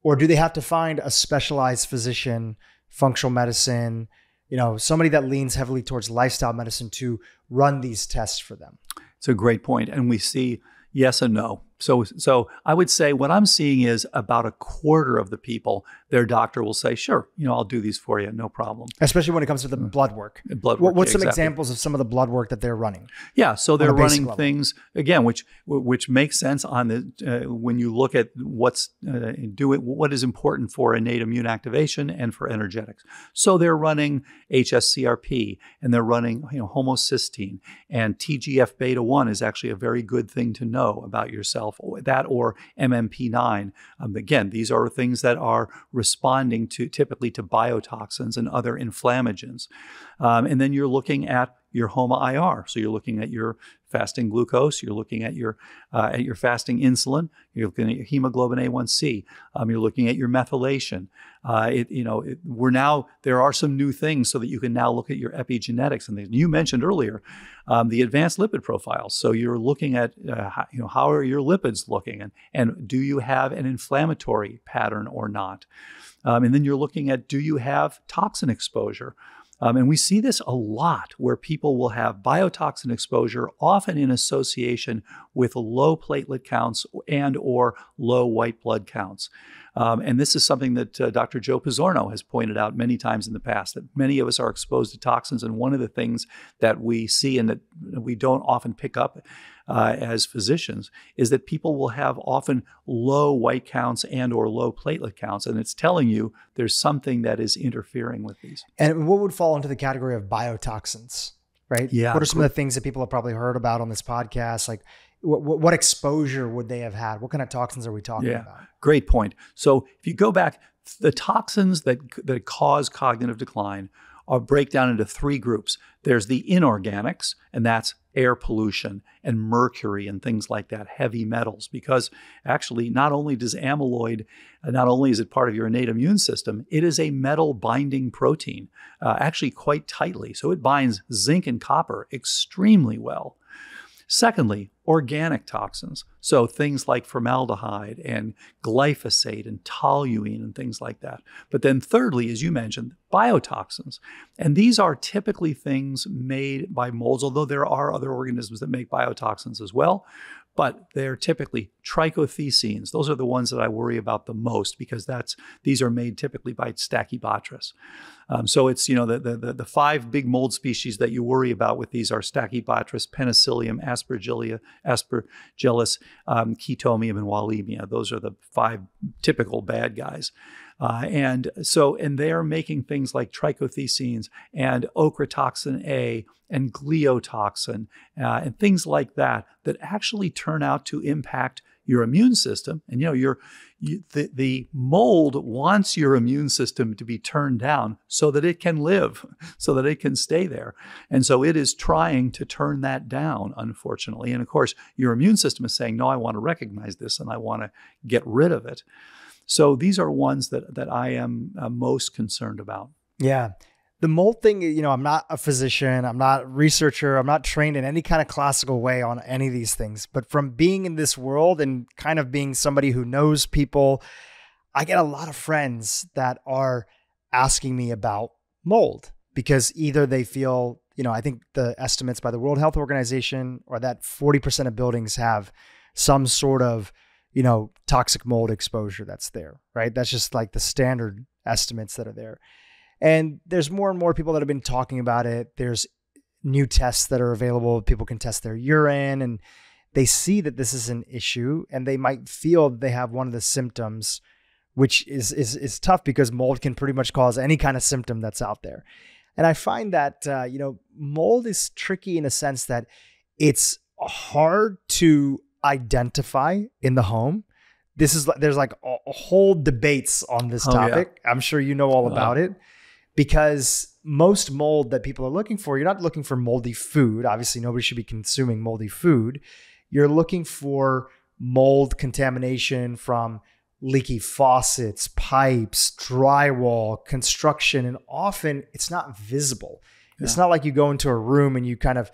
[SPEAKER 1] or do they have to find a specialized physician, functional medicine, somebody that leans heavily towards lifestyle medicine to run these tests for them?
[SPEAKER 2] It's a great point. And we see yes and no. So I would say what I'm seeing is about a quarter of the people, their doctor will say, sure, I'll do these for you, no problem.
[SPEAKER 1] Especially when it comes to the blood work. What's some examples of some of the blood work that they're running?
[SPEAKER 2] Yeah, so they're running things, again, which makes sense on when you look at what is important for innate immune activation and for energetics. So they're running HSCRP, and they're running homocysteine, and TGF-beta1 is actually a very good thing to know about yourself. That or MMP9. Again, these are things that are responding typically to biotoxins and other inflammagens. And then you're looking at your HOMA-IR. So you're looking at your fasting glucose, you're looking at your fasting insulin, you're looking at your hemoglobin A1C, you're looking at your methylation. There are some new things so that you can now look at your epigenetics and things. You mentioned earlier the advanced lipid profiles. So you're looking at how are your lipids looking, and do you have an inflammatory pattern or not? And then you're looking at, do you have toxin exposure? And we see this a lot where people will have biotoxin exposure, often in association with low platelet counts and or low white blood counts. And this is something that Dr. Joe Pizzorno has pointed out many times in the past, that many of us are exposed to toxins. And one of the things that we see and that we don't often pick up as physicians is that people will have often low white counts and or low platelet counts. And it's telling you there's something that is interfering with these.
[SPEAKER 1] And what would fall into the category of biotoxins, right?
[SPEAKER 2] Yeah.
[SPEAKER 1] What are some of the things that people have probably heard about on this podcast? Like what exposure would they have had? What kind of toxins are we talking about?
[SPEAKER 2] Great point. So if you go back, the toxins that cause cognitive decline are break down into 3 groups. There's the inorganics, and that's air pollution and mercury and things like that, heavy metals, because actually not only does amyloid, not only is it part of your innate immune system, it is a metal binding protein, actually quite tightly. So it binds zinc and copper extremely well. Secondly, organic toxins. So things like formaldehyde and glyphosate and toluene and things like that. But then thirdly, as you mentioned, biotoxins. And these are typically things made by molds, although there are other organisms that make biotoxins as well. But they're typically trichothecenes. Those are the ones that I worry about the most because these are made typically by Stachybotrys. So it's, the 5 big mold species that you worry about with these are Stachybotrys, Penicillium, Aspergillus, Chaetomium, and Wallemia. Those are the 5 typical bad guys. And they are making things like trichothecenes and ochratoxin A and gliotoxin and things like that actually turn out to impact your immune system. And the mold wants your immune system to be turned down so that it can live, so that it can stay there. And so it is trying to turn that down, unfortunately. And of course, your immune system is saying, no, I want to recognize this and I want to get rid of it. So these are ones that I am most concerned about.
[SPEAKER 1] Yeah. The mold thing, I'm not a physician, I'm not a researcher, I'm not trained in any kind of classical way on any of these things. But from being in this world and kind of being somebody who knows people, I get a lot of friends that are asking me about mold because either they feel, I think the estimates by the World Health Organization are that 40% of buildings have some sort of toxic mold exposure that's there, right? That's just like the standard estimates that are there. And there's more and more people that have been talking about it. There's new tests that are available. People can test their urine and they see that this is an issue and they might feel that they have one of the symptoms, which is tough because mold can pretty much cause any kind of symptom that's out there. And I find that, mold is tricky in a sense that it's hard to identify in the home. There's like a whole debates on this topic. Yeah. I'm sure you know all about it because most mold that people are looking for, you're not looking for moldy food. Obviously, nobody should be consuming moldy food. You're looking for mold contamination from leaky faucets, pipes, drywall, construction, and often it's not visible. Yeah. It's not like you go into a room and you kind of,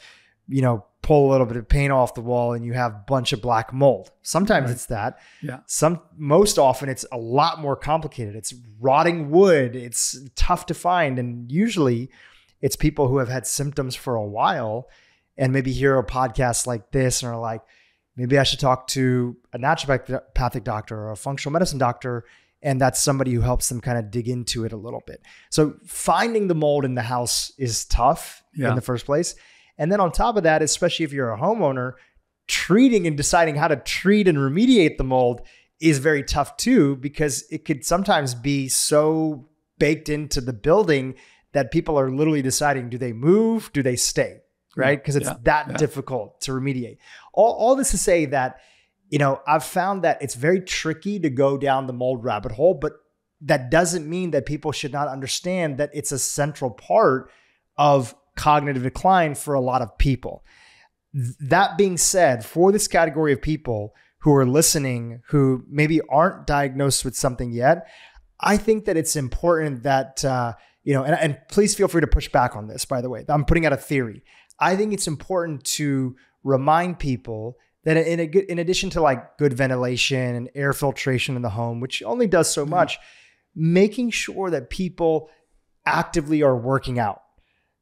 [SPEAKER 1] pull a little bit of paint off the wall and you have a bunch of black mold. Sometimes it's that. Yeah. Most often it's a lot more complicated. It's rotting wood. It's tough to find. And usually it's people who have had symptoms for a while and maybe hear a podcast like this and are like, maybe I should talk to a naturopathic doctor or a functional medicine doctor. And that's somebody who helps them kind of dig into it a little bit. So finding the mold in the house is tough in the first place. And then on top of that, especially if you're a homeowner, treating and deciding how to treat and remediate the mold is very tough too, because it could sometimes be so baked into the building that people are literally deciding, do they move? Do they stay? Right? Because it's difficult to remediate. All this to say that, I've found that it's very tricky to go down the mold rabbit hole, but that doesn't mean that people should not understand that it's a central part of cognitive decline for a lot of people. That being said, for this category of people who are listening, who maybe aren't diagnosed with something yet, I think that it's important that, and please feel free to push back on this, by the way. I'm putting out a theory. I think it's important to remind people that in addition to like good ventilation and air filtration in the home, which only does so much, making sure that people actively are working out,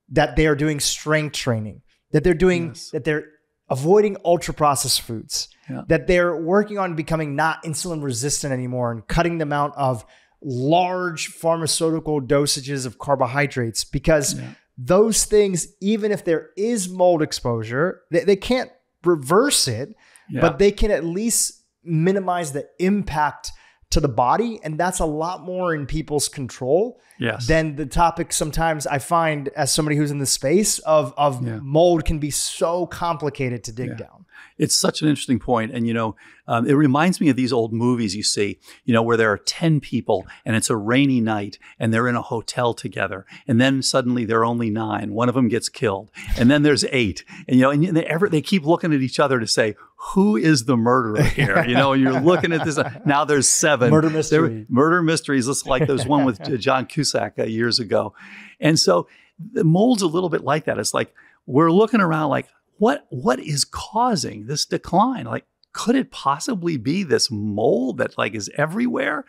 [SPEAKER 1] that they are doing strength training, that they're avoiding ultra processed foods, that they're working on becoming not insulin resistant anymore and cutting the amount of large pharmaceutical dosages of carbohydrates, because those things, even if there is mold exposure, they can't reverse it, but they can at least minimize the impact to the body, and that's a lot more in people's control than the topic sometimes I find as somebody who's in the space of mold can be so complicated to dig down.
[SPEAKER 2] It's such an interesting point. And, it reminds me of these old movies you see, where there are 10 people and it's a rainy night and they're in a hotel together. And then suddenly there are only 9. One of them gets killed. And then there's 8. And, they keep looking at each other to say, who is the murderer here? And you're looking at this. Now there's 7.
[SPEAKER 1] Murder mystery.
[SPEAKER 2] Murder mysteries. It's like there's one with John Cusack years ago. And so the mold's a little bit like that. It's like we're looking around like, what is causing this decline? Like, could it possibly be this mold that is everywhere?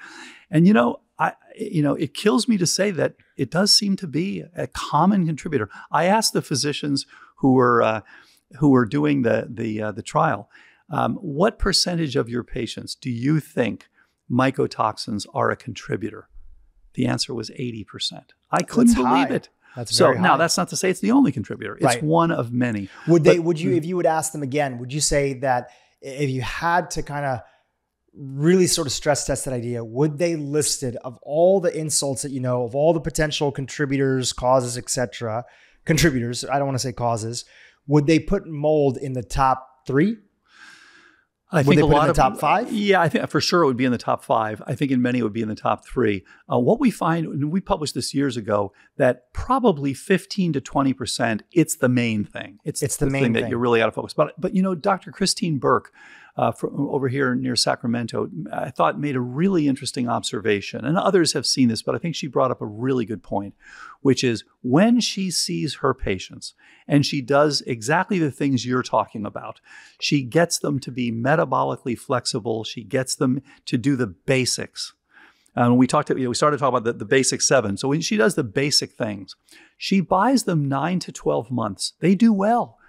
[SPEAKER 2] And, it kills me to say that it does seem to be a common contributor. I asked the physicians who were doing the trial, what percentage of your patients do you think mycotoxins are a contributor? The answer was 80%. I couldn't believe it.
[SPEAKER 1] That's very high.
[SPEAKER 2] Now that's not to say it's the only contributor. It's one of many.
[SPEAKER 1] Would you, if you would ask them again, would you say that if you had to kind of really sort of stress test that idea, would they list it of all the insults that of all the potential contributors, causes, etc., contributors, I don't want to say causes, would they put mold in the top 3?
[SPEAKER 2] I think a lot
[SPEAKER 1] of top 5?
[SPEAKER 2] Yeah, I think for sure it would be in the top 5. I think in many it would be in the top 3. What we find, and we published this years ago, that probably 15 to 20%, it's the main thing. It's the main thing that you really got to focus. But Dr. Christine Burke from over here near Sacramento, I thought made a really interesting observation. And others have seen this, but I think she brought up a really good point, which is when she sees her patients and she does exactly the things you're talking about, she gets them to be metabolically flexible. She gets them to do the basics. We started talking about the basic 7. So when she does the basic things, she buys them 9 to 12 months. They do well.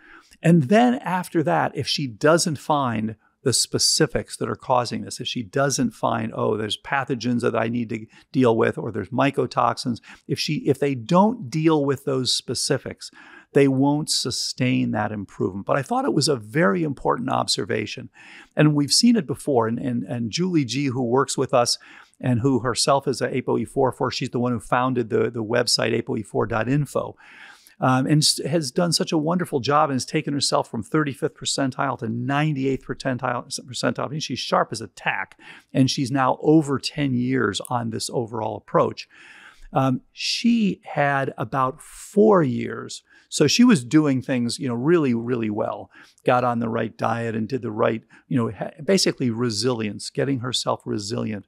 [SPEAKER 2] And then after that, if she doesn't find the specifics that are causing this, if she doesn't find, there's pathogens that I need to deal with, or there's mycotoxins, if they don't deal with those specifics, they won't sustain that improvement. But I thought it was a very important observation. And we've seen it before. And Julie G., who works with us and who herself is a ApoE4, she's the one who founded the website apoe4.info. And has done such a wonderful job and has taken herself from 35th percentile to 98th percentile. I mean, she's sharp as a tack, and she's now over 10 years on this overall approach. She had about 4 years. So she was doing things, really, really well, got on the right diet and did the right, basically resilience, getting herself resilient.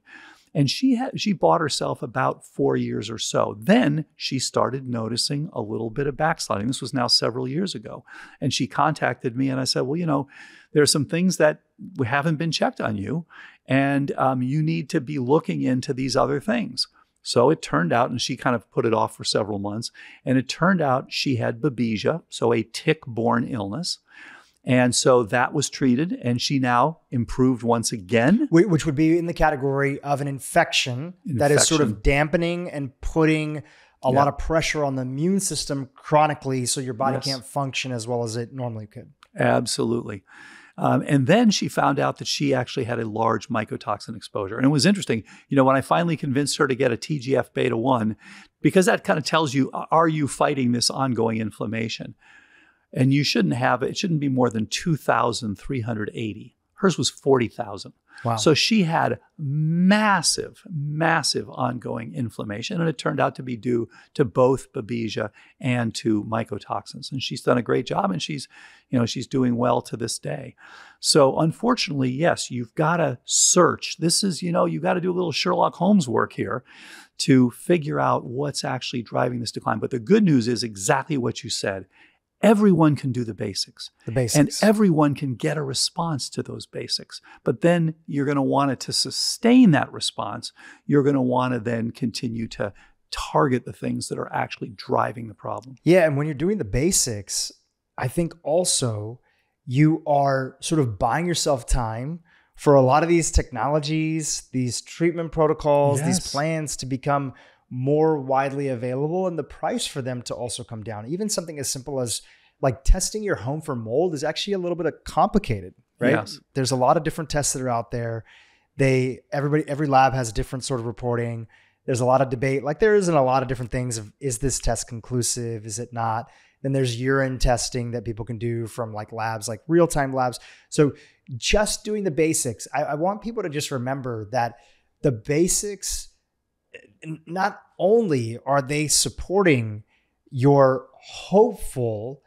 [SPEAKER 2] And she bought herself about 4 years or so. Then she started noticing a little bit of backsliding. This was now several years ago. And she contacted me and I said, well, there are some things that haven't been checked on you. And you need to be looking into these other things. So it turned out, and she kind of put it off for several months. And it turned out she had babesia, so a tick-borne illness. And so that was treated, and she now improved once again.
[SPEAKER 1] Which would be in the category of an infection that is sort of dampening and putting a lot of pressure on the immune system chronically, so your body can't function as well as it normally could.
[SPEAKER 2] Absolutely. And then she found out that she actually had a large mycotoxin exposure. And it was interesting, when I finally convinced her to get a TGF-beta-1, because that kind of tells you, are you fighting this ongoing inflammation? And you it shouldn't be more than 2,380. Hers was 40,000.
[SPEAKER 1] Wow.
[SPEAKER 2] So she had massive, massive ongoing inflammation. And it turned out to be due to both babesia and to mycotoxins. And she's done a great job, and she's doing well to this day. So unfortunately, yes, you've got to search. This is, you've got to do a little Sherlock Holmes work here to figure out what's actually driving this decline. But the good news is exactly what you said. Everyone can do the basics. And everyone can get a response to those basics. But then you're going to want it to sustain that response. You're going to want to then continue to target the things that are actually driving the problem.
[SPEAKER 1] Yeah. And when you're doing the basics, I think also you are sort of buying yourself time for a lot of these technologies, these treatment protocols, these plans to become more widely available, and the price for them to also come down. Even something as simple as like testing your home for mold is actually a little bit complicated, right?
[SPEAKER 2] Yes.
[SPEAKER 1] There's a lot of different tests that are out there Every lab has a different sort of reporting. There's a lot of debate. Like there isn't a lot of different things of, is this test conclusive? Is it not? Then there's urine testing that people can do from like labs, like real-time labs. So just doing the basics, I want people to just remember that the basics, not only are they supporting your hopeful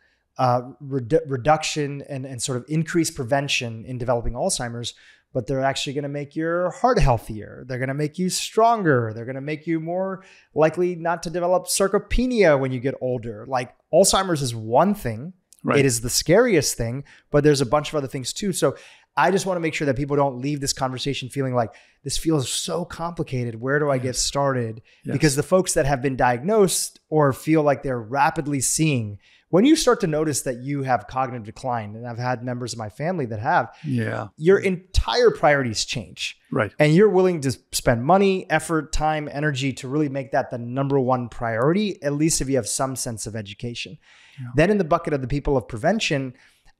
[SPEAKER 1] reduction and sort of increased prevention in developing Alzheimer's, but they're actually going to make your heart healthier. They're going to make you stronger. They're going to make you more likely not to develop sarcopenia when you get older. Like Alzheimer's is one thing. Right. It is the scariest thing, but there's a bunch of other things too. So I just want to make sure that people don't leave this conversation feeling like this feels so complicated. Where do I get started? Yes. Because the folks that have been diagnosed or feel like they're rapidly seeing, when you start to notice that you have cognitive decline, and I've had members of my family that have, your entire priorities change.
[SPEAKER 2] Right.
[SPEAKER 1] And you're willing to spend money, effort, time, energy to really make that the number one priority, at least if you have some sense of education. Yeah. Then in the bucket of the people of prevention,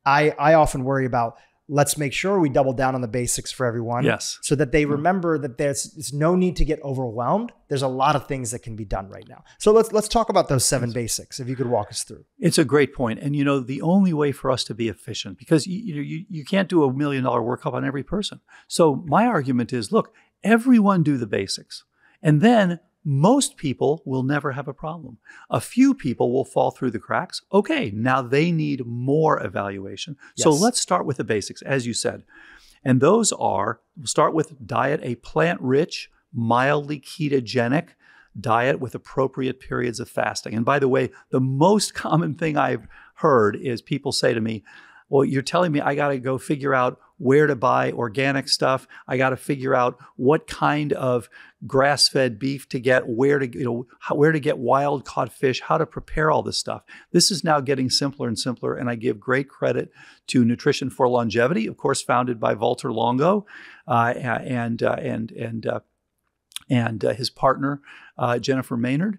[SPEAKER 1] I often worry about, let's make sure we double down on the basics for everyone.
[SPEAKER 2] Yes.
[SPEAKER 1] So that they remember that there's no need to get overwhelmed. There's a lot of things that can be done right now. So let's talk about those 7 basics, if you could walk us through.
[SPEAKER 2] It's a great point. And the only way for us to be efficient, because you can't do $1 million workup on every person. So my argument is, look, everyone do the basics. And then most people will never have a problem. A few people will fall through the cracks. Okay, now they need more evaluation. Yes. So let's start with the basics, as you said. And those are, we'll start with diet, a plant-rich, mildly ketogenic diet with appropriate periods of fasting. And by the way, the most common thing I've heard is people say to me, well, you're telling me I got to go figure out where to buy organic stuff. I got to figure out what kind of grass-fed beef to get, where to get wild-caught fish, how to prepare all this stuff. This is now getting simpler and simpler, and I give great credit to Nutrition for Longevity, of course, founded by Walter Longo and his partner Jennifer Maynard.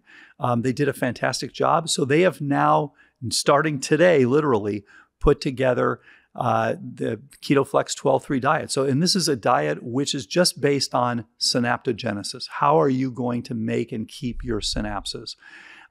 [SPEAKER 2] They did a fantastic job. So they have now, starting today, literally, put together the KetoFlex 12-3 diet. And this is a diet which is just based on synaptogenesis. How are you going to make and keep your synapses?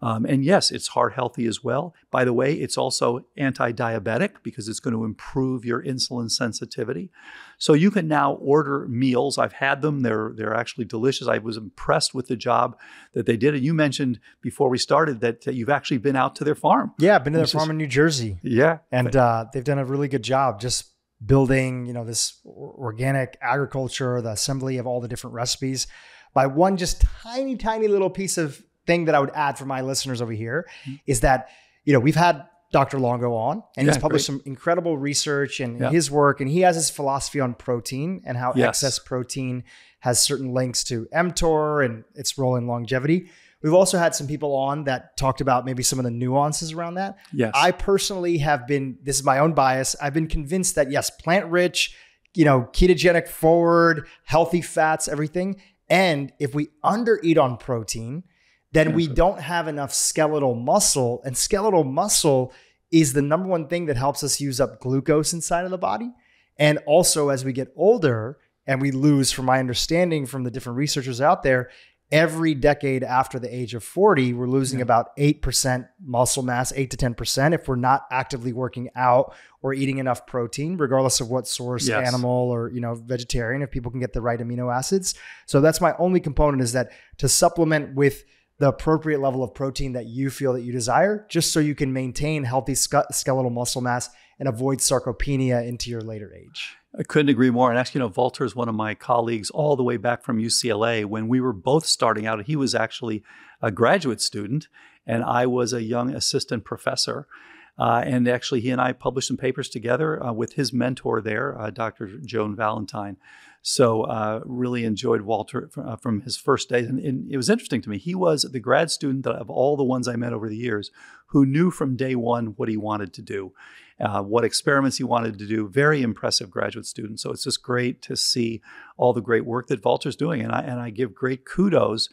[SPEAKER 2] And yes, it's heart healthy as well. By the way, it's also anti-diabetic because it's going to improve your insulin sensitivity. So you can now order meals. I've had them. They're actually delicious. I was impressed with the job that they did. And you mentioned before we started that you've actually been out to their farm.
[SPEAKER 1] Yeah, I've been to their farm in New Jersey.
[SPEAKER 2] Yeah.
[SPEAKER 1] And they've done a really good job just building, this organic agriculture, the assembly of all the different recipes. By one just tiny, tiny little piece of thing that I would add for my listeners over here is that, we've had Dr. Longo on, and he's published some incredible research and his work, and he has his philosophy on protein and how excess protein has certain links to mTOR and its role in longevity. We've also had some people on that talked about maybe some of the nuances around that.
[SPEAKER 2] Yes.
[SPEAKER 1] I personally have been, this is my own bias, I've been convinced that yes, plant-rich, ketogenic forward, healthy fats, everything. And if we undereat on protein, then we don't have enough skeletal muscle. And skeletal muscle is the number one thing that helps us use up glucose inside of the body. And also as we get older and we lose, from my understanding from the different researchers out there, every decade after the age of 40, we're losing about 8% muscle mass, 8 to 10%, if we're not actively working out or eating enough protein, regardless of what source, animal or vegetarian, if people can get the right amino acids. So that's my only component, is that to supplement with the appropriate level of protein that you feel that you desire, just so you can maintain healthy skeletal muscle mass and avoid sarcopenia into your later age.
[SPEAKER 2] I couldn't agree more. And actually, Walter is one of my colleagues all the way back from UCLA. When we were both starting out, he was actually a graduate student and I was a young assistant professor. And actually, he and I published some papers together with his mentor there, Dr. Joan Valentine. So really enjoyed Walter from his first days. And it was interesting to me. He was the grad student of all the ones I met over the years who knew from day one what he wanted to do, what experiments he wanted to do. Very impressive graduate student. So it's just great to see all the great work that Walter's doing. And I give great kudos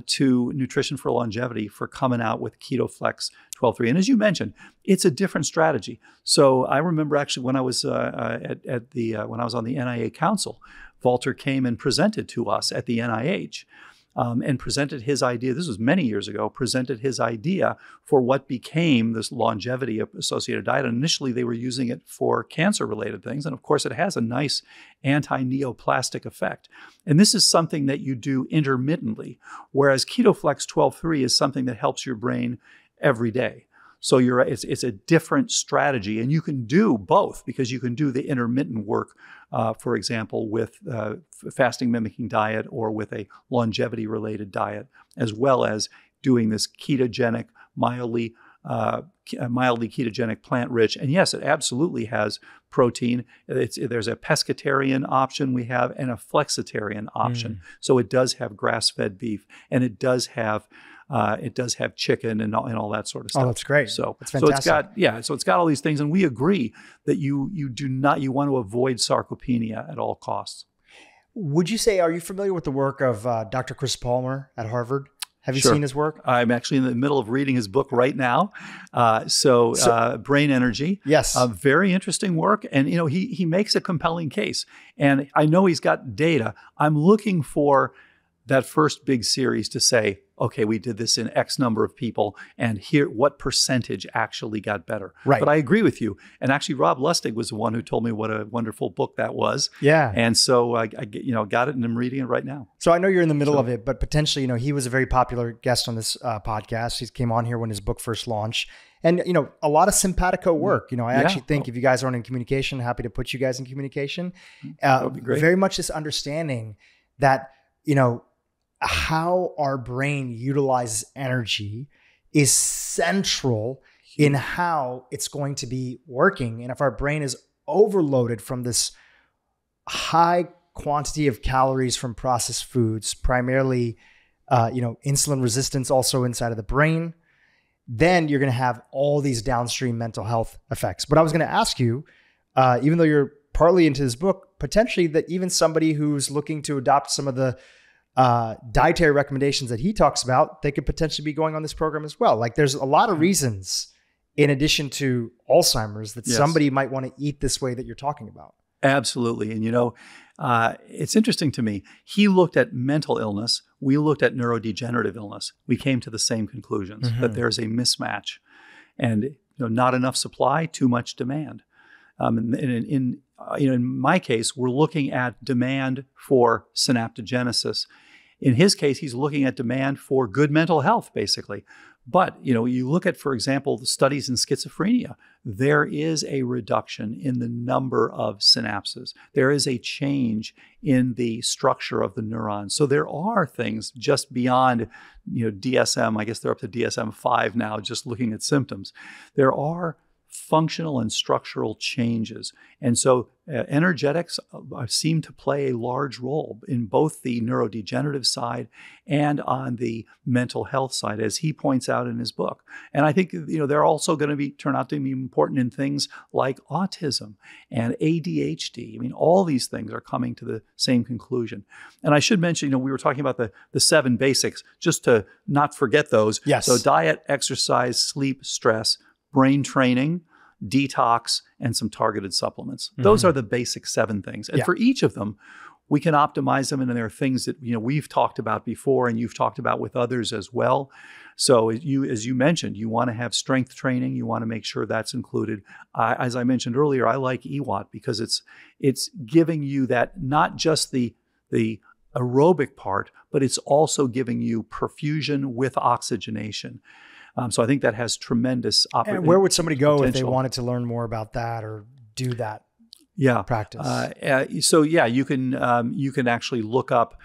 [SPEAKER 2] to Nutrition for Longevity for coming out with KetoFlex 12-3. And as you mentioned, it's a different strategy. So I remember actually when I was when I was on the NIA Council, Walter came and presented to us at the NIH. And presented his idea, this was many years ago, presented his idea for what became this longevity-associated diet. And initially, they were using it for cancer-related things. And of course, it has a nice anti-neoplastic effect. And this is something that you do intermittently, whereas KetoFlex 12.3 is something that helps your brain every day. So it's a different strategy, and you can do both because you can do the intermittent work, for example, with fasting mimicking diet or with a longevity related diet, as well as doing this ketogenic, mildly ketogenic, plant rich. And yes, it absolutely has protein. There's a pescatarian option we have and a flexitarian option. So it does have grass-fed beef, and it does have chicken and all that sort of stuff.
[SPEAKER 1] Oh, that's great.
[SPEAKER 2] So
[SPEAKER 1] that's fantastic.
[SPEAKER 2] So it's got all these things, and we agree that you want to avoid sarcopenia at all costs.
[SPEAKER 1] Would you say, are you familiar with the work of Dr. Chris Palmer at Harvard? Have you seen his work?
[SPEAKER 2] I'm actually in the middle of reading his book right now. Brain Energy.
[SPEAKER 1] Yes.
[SPEAKER 2] Very interesting work. And, he makes a compelling case. And I know he's got data. I'm looking for that first big series to say, okay, we did this in X number of people, and here, what percentage actually got better?
[SPEAKER 1] Right.
[SPEAKER 2] But I agree with you. And actually, Rob Lustig was the one who told me what a wonderful book that was.
[SPEAKER 1] Yeah.
[SPEAKER 2] And so I got it, and I'm reading it right now.
[SPEAKER 1] So I know you're in the middle of it, but potentially, he was a very popular guest on this podcast. He came on here when his book first launched. And, a lot of simpatico work. I actually think if you guys aren't in communication, happy to put you guys in communication.
[SPEAKER 2] That would be great.
[SPEAKER 1] Very much this understanding that, how our brain utilizes energy is central in how it's going to be working. And if our brain is overloaded from this high quantity of calories from processed foods, primarily, insulin resistance also inside of the brain, then you're going to have all these downstream mental health effects. But I was going to ask you, even though you're partly into this book, potentially that even somebody who's looking to adopt some of the dietary recommendations that he talks about, they could potentially be going on this program as well. Like there's a lot of reasons in addition to Alzheimer's that somebody might want to eat this way that you're talking about.
[SPEAKER 2] Absolutely. And it's interesting to me. He looked at mental illness. We looked at neurodegenerative illness. We came to the same conclusions, that there's a mismatch and not enough supply, too much demand. In my case, we're looking at demand for synaptogenesis. In his case, he's looking at demand for good mental health, basically. But, you look at, for example, the studies in schizophrenia, there is a reduction in the number of synapses. There is a change in the structure of the neurons. So there are things just beyond, DSM. I guess they're up to DSM-5 now, just looking at symptoms. There are functional and structural changes. And so energetics seem to play a large role in both the neurodegenerative side and on the mental health side, as he points out in his book. And I think, they're also going to turn out to be important in things like autism and ADHD. I mean, all these things are coming to the same conclusion. And I should mention, we were talking about the 7 basics, just to not forget those.
[SPEAKER 1] Yes.
[SPEAKER 2] So diet, exercise, sleep, stress, brain training, detox, and some targeted supplements. Those are the basic 7 things. And for each of them, we can optimize them. And there are things that, we've talked about before and you've talked about with others as well. So as you mentioned, you want to have strength training. You want to make sure that's included. As I mentioned earlier, I like EWOT because it's giving you that, not just the aerobic part, but it's also giving you perfusion with oxygenation. So I think that has tremendous opportunity.
[SPEAKER 1] And where would somebody go if they wanted to learn more about that or do that practice?
[SPEAKER 2] You can actually look up,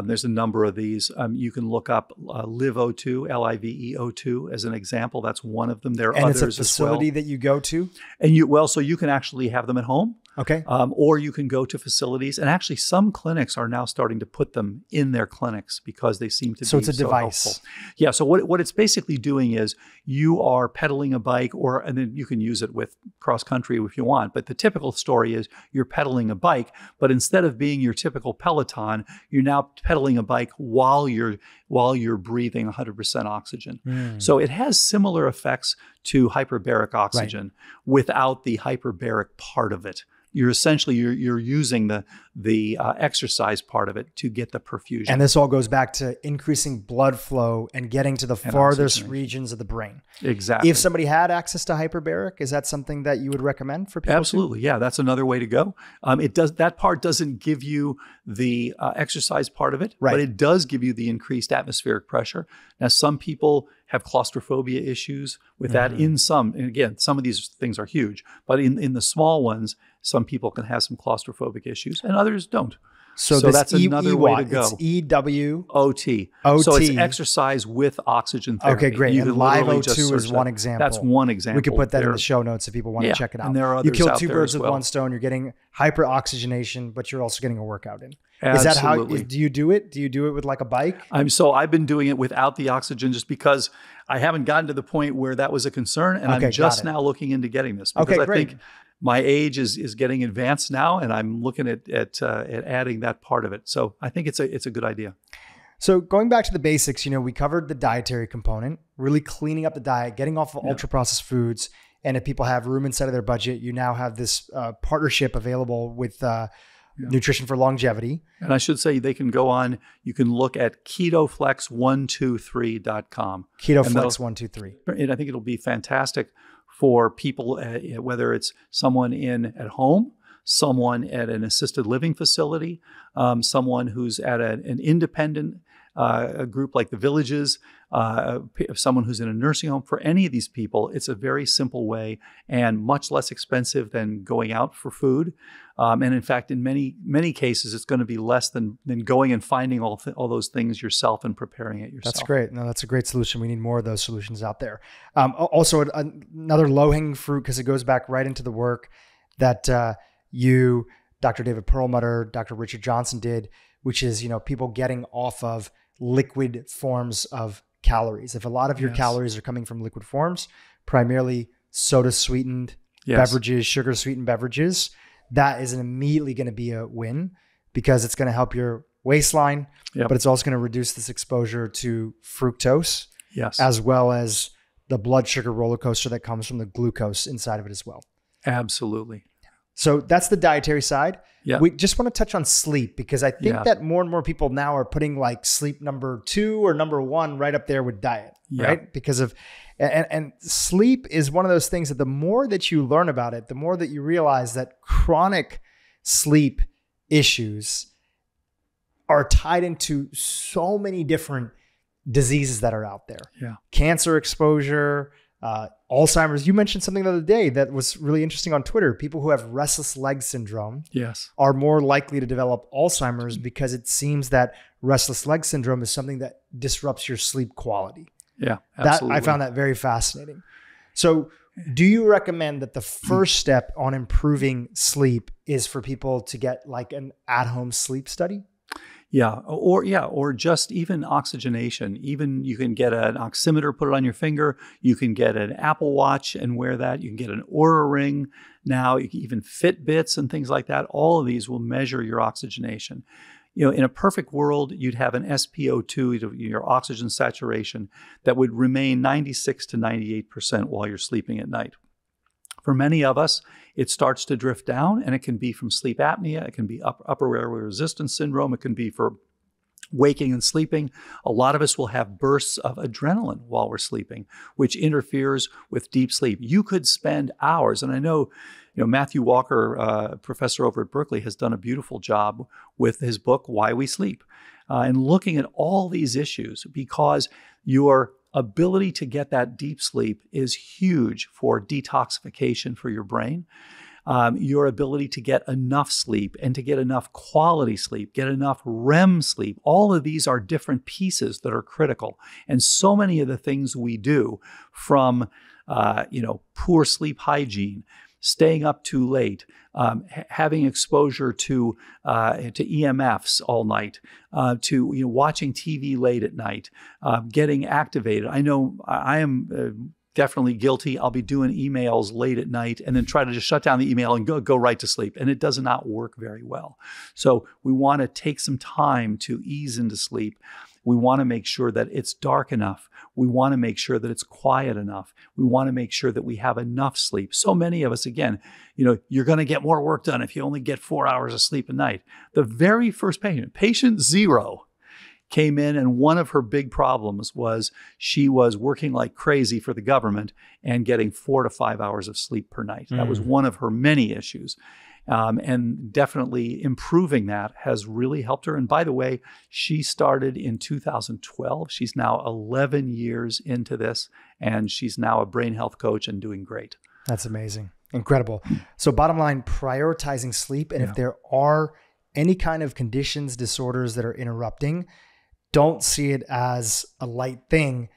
[SPEAKER 2] there's a number of these. You can look up LiveO2, LIVEO2 as an example. That's one of them. There are others as well. And it's a
[SPEAKER 1] facility that you go to?
[SPEAKER 2] And so you can actually have them at home.
[SPEAKER 1] Okay.
[SPEAKER 2] Or you can go to facilities, and actually some clinics are now starting to put them in their clinics because they seem to be so
[SPEAKER 1] it's a device.
[SPEAKER 2] Helpful. Yeah. So what it's basically doing is you are pedaling a bike, and then you can use it with cross country if you want. But the typical story is you're pedaling a bike, but instead of being your typical Peloton, you're now pedaling a bike while you're breathing 100% oxygen. So it has similar effects to hyperbaric oxygen without the hyperbaric part of it. you're essentially you're using the exercise part of it to get the perfusion.
[SPEAKER 1] And this all goes back to increasing blood flow and getting to the farthest regions of the brain.
[SPEAKER 2] Exactly.
[SPEAKER 1] If somebody had access to hyperbaric, is that something that you would recommend for people?
[SPEAKER 2] Absolutely. Yeah, that's another way to go. That part doesn't give you the exercise part of it,
[SPEAKER 1] right,
[SPEAKER 2] but it does give you the increased atmospheric pressure. Now, some people have claustrophobia issues with that in some, and again, some of these things are huge, but in the small ones, some people can have some claustrophobic issues and others don't. So that's another way to go.
[SPEAKER 1] It's EWOT.
[SPEAKER 2] OT. So it's exercise with oxygen therapy.
[SPEAKER 1] Okay, great. And Live O2 is one example.
[SPEAKER 2] That's one example.
[SPEAKER 1] We could put that in the show notes if people want to check it out.
[SPEAKER 2] And there are others
[SPEAKER 1] you kill
[SPEAKER 2] out
[SPEAKER 1] two
[SPEAKER 2] there
[SPEAKER 1] birds
[SPEAKER 2] as
[SPEAKER 1] with
[SPEAKER 2] well.
[SPEAKER 1] one stone. You're getting hyperoxygenation, but you're also getting a workout in.
[SPEAKER 2] Absolutely.
[SPEAKER 1] Is that how? Do you do it? Do you do it with like a bike?
[SPEAKER 2] I've been doing it without the oxygen just because I haven't gotten to the point where that was a concern, and I'm just now looking into getting this because I think my age is getting advanced now, and I'm looking at adding that part of it. So I think it's a good idea.
[SPEAKER 1] So going back to the basics, we covered the dietary component, really cleaning up the diet, getting off of ultra processed foods. And if people have room inside of their budget, you now have this partnership available with Nutrition for Longevity.
[SPEAKER 2] And I should say you can look at ketoflex123.com.
[SPEAKER 1] Ketoflex123.
[SPEAKER 2] And I think it'll be fantastic for people, whether it's someone at home, someone at an assisted living facility, someone who's at an independent a group like the Villages, someone who's in a nursing home. For any of these people, it's a very simple way and much less expensive than going out for food. And in fact, in many cases, it's going to be less than going and finding all those things yourself and preparing it yourself.
[SPEAKER 1] That's great. No, that's a great solution. We need more of those solutions out there. Also, another low-hanging fruit, because it goes back right into the work that you, Dr. David Perlmutter, Dr. Richard Johnson did, which is, people getting off of liquid forms of calories. If a lot of your calories are coming from liquid forms, primarily soda-sweetened beverages, sugar-sweetened beverages, that is immediately going to be a win because it's going to help your waistline, but it's also going to reduce this exposure to fructose, as well as the blood sugar roller coaster that comes from the glucose inside of it as well.
[SPEAKER 2] Absolutely.
[SPEAKER 1] So that's the dietary side.
[SPEAKER 2] Yeah.
[SPEAKER 1] We just want to touch on sleep because I think that more and more people now are putting like sleep number 2 or number 1 right up there with diet, right? Because of, and sleep is one of those things that the more that you learn about it, the more that you realize that chronic sleep issues are tied into so many different diseases that are out there.
[SPEAKER 2] Yeah. Cancer
[SPEAKER 1] exposure, Alzheimer's. You mentioned something the other day that was really interesting on Twitter. People who have restless leg syndrome are more likely to develop Alzheimer's because it seems that restless leg syndrome is something that disrupts your sleep quality.
[SPEAKER 2] Yeah, absolutely.
[SPEAKER 1] I found that very fascinating. So do you recommend that the first step on improving sleep is for people to get like an at-home sleep study?
[SPEAKER 2] Or just even oxygenation. Even you can get an oximeter, put it on your finger. You can get an Apple Watch and wear that. You can get an Oura Ring now. You can even Fitbits and things like that. All of these will measure your oxygenation. In a perfect world, you'd have an SpO2, your oxygen saturation, that would remain 96 to 98% while you're sleeping at night. For many of us, it starts to drift down, and it can be from sleep apnea. It can be upper airway resistance syndrome. It can be for waking and sleeping. A lot of us will have bursts of adrenaline while we're sleeping, which interferes with deep sleep. You could spend hours, and I know Matthew Walker, professor over at Berkeley, has done a beautiful job with his book, Why We Sleep, and looking at all these issues because your ability to get that deep sleep is huge for detoxification for your brain. Your ability to get enough sleep and to get enough quality sleep, get enough REM sleep, all of these are different pieces that are critical. And so many of the things we do from, poor sleep hygiene, staying up too late, having exposure to EMFs all night, to watching TV late at night, getting activated. I know I am definitely guilty. I'll be doing emails late at night and then try to just shut down the email and go right to sleep, and it does not work very well. So we want to take some time to ease into sleep. We want to make sure that it's dark enough. We want to make sure that it's quiet enough. We want to make sure that we have enough sleep. So many of us, again, you're going to get more work done if you only get 4 hours of sleep a night. The very first patient 0, came in, and one of her big problems was she was working like crazy for the government and getting 4 to 5 hours of sleep per night. That was one of her many issues. And definitely improving that has really helped her. And by the way, she started in 2012. She's now 11 years into this, and she's now a brain health coach and doing great.
[SPEAKER 1] That's amazing. Incredible. So bottom line, prioritizing sleep. And if there are any kind of conditions, disorders that are interrupting, don't see it as a light thing.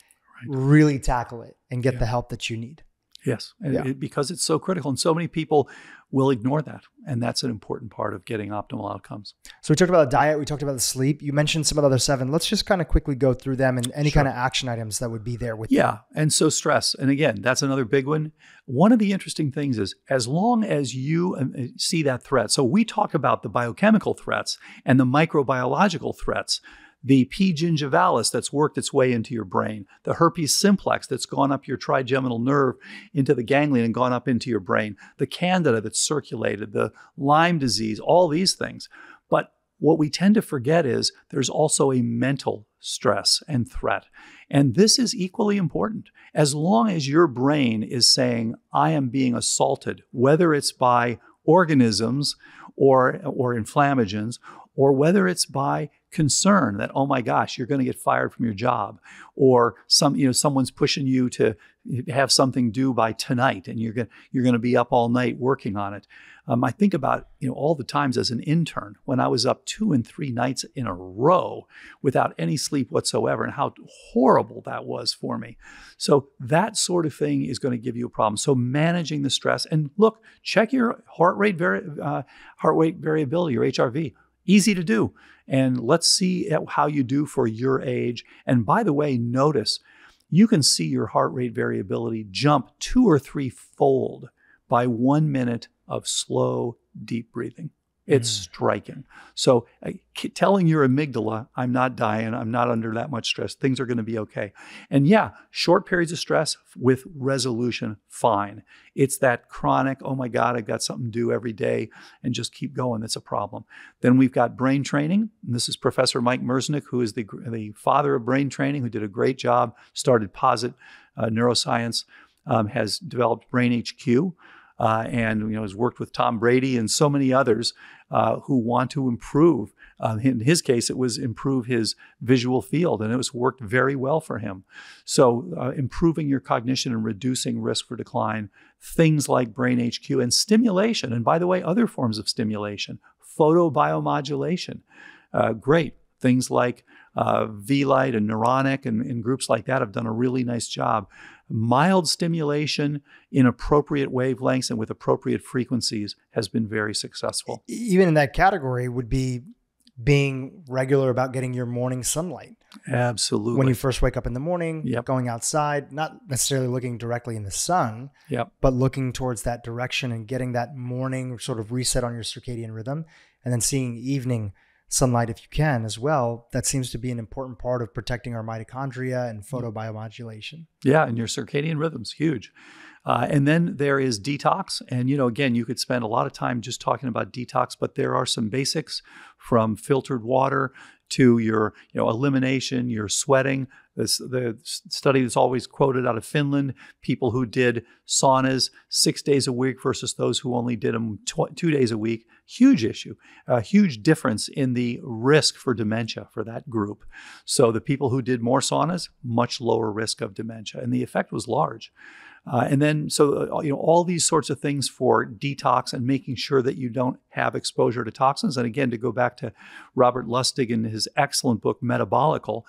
[SPEAKER 1] Right. Really tackle it and get the help that you need.
[SPEAKER 2] Yes, because it's so critical. And so many people will ignore that. And that's an important part of getting optimal outcomes.
[SPEAKER 1] So we talked about the diet. We talked about the sleep. You mentioned some of the other 7. Let's just kind of quickly go through them and any kind of action items that would be there with them.
[SPEAKER 2] And so stress. And again, that's another big one. One of the interesting things is as long as you see that threat. So we talk about the biochemical threats and the microbiological threats. The P. gingivalis that's worked its way into your brain, the herpes simplex that's gone up your trigeminal nerve into the ganglion and gone up into your brain, the candida that's circulated, the Lyme disease, all these things. But what we tend to forget is there's also a mental stress and threat. And this is equally important. As long as your brain is saying, I am being assaulted, whether it's by organisms or inflammagens, or whether it's by concern that, oh my gosh, you're going to get fired from your job, or someone's pushing you to have something due by tonight, and you're going to be up all night working on it. I think about all the times as an intern when I was up 2 and 3 nights in a row without any sleep whatsoever, and how horrible that was for me. So that sort of thing is going to give you a problem. So managing the stress, and look, check your heart rate variability, your HRV. Easy to do. And let's see how you do for your age. And by the way, notice you can see your heart rate variability jump 2 or 3-fold by 1 minute of slow, deep breathing. It's striking. So telling your amygdala, I'm not dying, I'm not under that much stress, things are going to be okay. And short periods of stress with resolution, fine. It's that chronic, oh my God, I've got something to do every day and just keep going, that's a problem. Then we've got brain training. And this is Professor Mike Merznick, who is the father of brain training, who did a great job, started Posit Neuroscience, has developed Brain HQ. And has worked with Tom Brady and so many others who want to improve. In his case, it was improve his visual field, and it was worked very well for him. So improving your cognition and reducing risk for decline, things like Brain HQ and stimulation. And by the way, other forms of stimulation, photobiomodulation, great. Things like V-Light and Neuronic and groups like that have done a really nice job. Mild stimulation in appropriate wavelengths and with appropriate frequencies has been very successful.
[SPEAKER 1] Even in that category would be being regular about getting your morning sunlight.
[SPEAKER 2] Absolutely.
[SPEAKER 1] When you first wake up in the morning, going outside, not necessarily looking directly in the sun, but looking towards that direction and getting that morning sort of reset on your circadian rhythm, and then seeing evening sunlight if you can as well. That seems to be an important part of protecting our mitochondria and photobiomodulation.
[SPEAKER 2] Yeah, and your circadian rhythm's huge. And then there is detox. And, again, you could spend a lot of time just talking about detox, but there are some basics from filtered water to your elimination, your sweating. The study that's always quoted out of Finland, people who did saunas 6 days a week versus those who only did them 2 days a week. Huge issue, a huge difference in the risk for dementia for that group. So the people who did more saunas, much lower risk of dementia, and the effect was large. And then, all these sorts of things for detox and making sure that you don't have exposure to toxins. And again, to go back to Robert Lustig in his excellent book, Metabolical,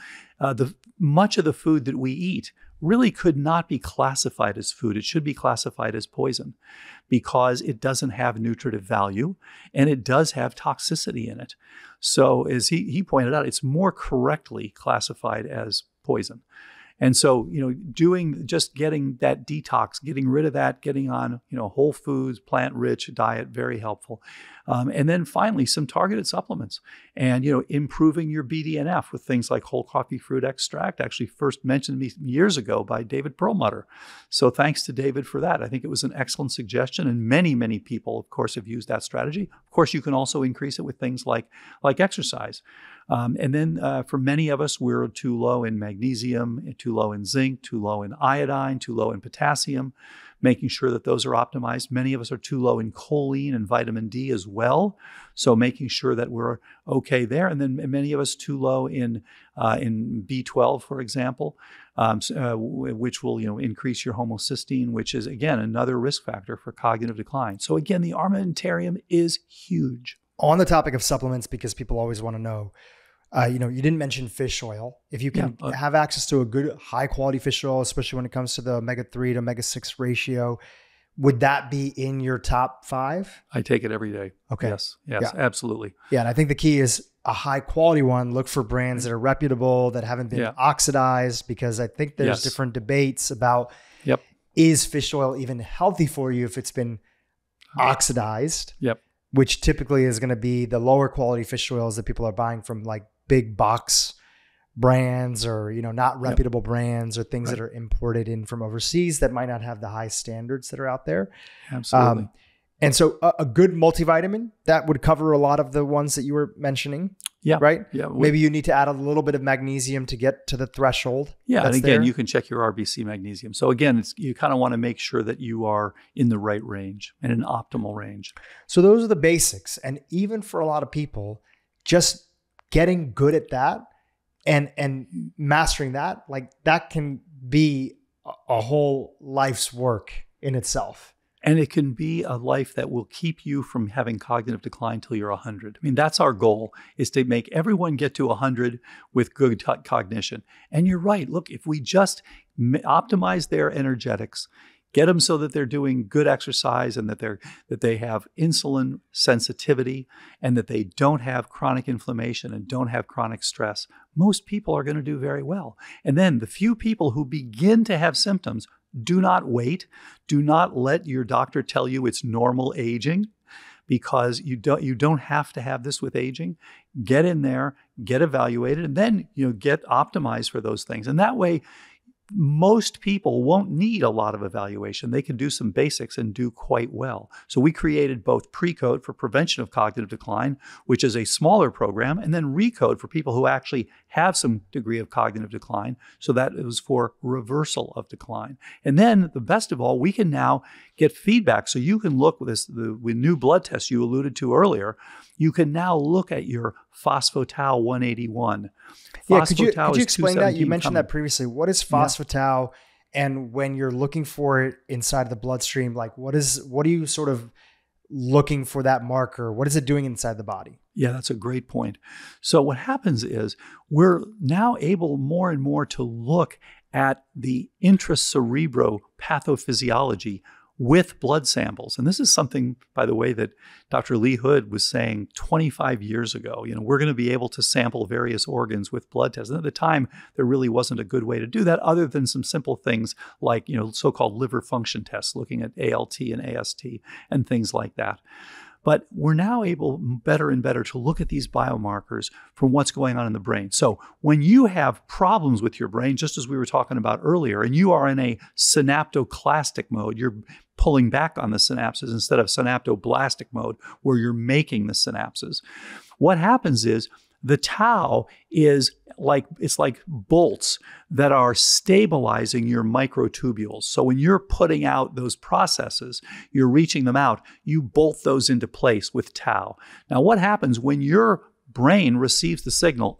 [SPEAKER 2] much of the food that we eat really could not be classified as food. It should be classified as poison because it doesn't have nutritive value and it does have toxicity in it. So as he pointed out, it's more correctly classified as poison. And so, getting that detox, getting rid of that, getting on, whole foods, plant-rich diet, very helpful. And then finally, some targeted supplements and, improving your BDNF with things like whole coffee fruit extract, actually first mentioned to me years ago by David Perlmutter. So thanks to David for that. I think it was an excellent suggestion. And many, many people, of course, have used that strategy. Of course, you can also increase it with things like exercise. And then for many of us, we're too low in magnesium, too low in zinc, too low in iodine, too low in potassium, making sure that those are optimized. Many of us are too low in choline and vitamin D as well. So making sure that we're okay there. And then many of us too low in B12, for example, which will increase your homocysteine, which is, again, another risk factor for cognitive decline. So again, the armamentarium is huge.
[SPEAKER 1] On the topic of supplements, because people always want to know, you didn't mention fish oil. If you can have access to a good high quality fish oil, especially when it comes to the omega-3 to omega-6 ratio, would that be in your top 5?
[SPEAKER 2] I take it every day.
[SPEAKER 1] Okay.
[SPEAKER 2] Yes, absolutely.
[SPEAKER 1] Yeah. And I think the key is a high quality one. Look for brands that are reputable, that haven't been oxidized, because I think there's different debates about, is fish oil even healthy for you if it's been oxidized?
[SPEAKER 2] Yep.
[SPEAKER 1] Which typically is going to be the lower quality fish oils that people are buying from like big box brands or, not reputable brands or things that are imported in from overseas that might not have the high standards that are out there.
[SPEAKER 2] Absolutely.
[SPEAKER 1] And so a good multivitamin that would cover a lot of the ones that you were mentioning.
[SPEAKER 2] Yeah.
[SPEAKER 1] Right?
[SPEAKER 2] Yeah.
[SPEAKER 1] Maybe you need to add a little bit of magnesium to get to the threshold.
[SPEAKER 2] Yeah. And again, you can check your RBC magnesium. So again, you kind of want to make sure that you are in the right range and an optimal range.
[SPEAKER 1] So those are the basics. And even for a lot of people, just getting good at that and mastering that, like that can be a whole life's work in itself.
[SPEAKER 2] And it can be a life that will keep you from having cognitive decline till you're 100. I mean, that's our goal, is to make everyone get to 100 with good cognition. And you're right. Look, if we just optimize their energetics, get them so that they're doing good exercise and that they have insulin sensitivity and that they don't have chronic inflammation and don't have chronic stress, most people are going to do very well. And then the few people who begin to have symptoms, do not wait. Do not let your doctor tell you it's normal aging, because you don't have to have this with aging. Get in there, get evaluated, and then get optimized for those things. And that way, most people won't need a lot of evaluation. They can do some basics and do quite well. So we created both Precode for prevention of cognitive decline, which is a smaller program, and then Recode for people who actually have some degree of cognitive decline. So that it was for reversal of decline. And then the best of all, we can now get feedback. So you can look with with new blood tests you alluded to earlier. You can now look at your phospho-tau 181.
[SPEAKER 1] Yeah, could you explain that? You mentioned that previously. What is phospho-tau? And when you're looking for it inside the bloodstream, like what are you sort of looking for that marker? What is it doing inside the body?
[SPEAKER 2] Yeah, that's a great point. So what happens is we're now able more and more to look at the intracerebral pathophysiology with blood samples. And this is something, by the way, that Dr. Lee Hood was saying 25 years ago. We're going to be able to sample various organs with blood tests. And at the time, there really wasn't a good way to do that other than some simple things like, so-called liver function tests, looking at ALT and AST and things like that. But we're now able better and better to look at these biomarkers from what's going on in the brain. So when you have problems with your brain, just as we were talking about earlier, and you are in a synaptoclastic mode, you're pulling back on the synapses instead of synaptoblastic mode, where you're making the synapses. What happens is the tau is like bolts that are stabilizing your microtubules. So when you're putting out those processes, you're reaching them out, you bolt those into place with tau. Now, what happens when your brain receives the signal,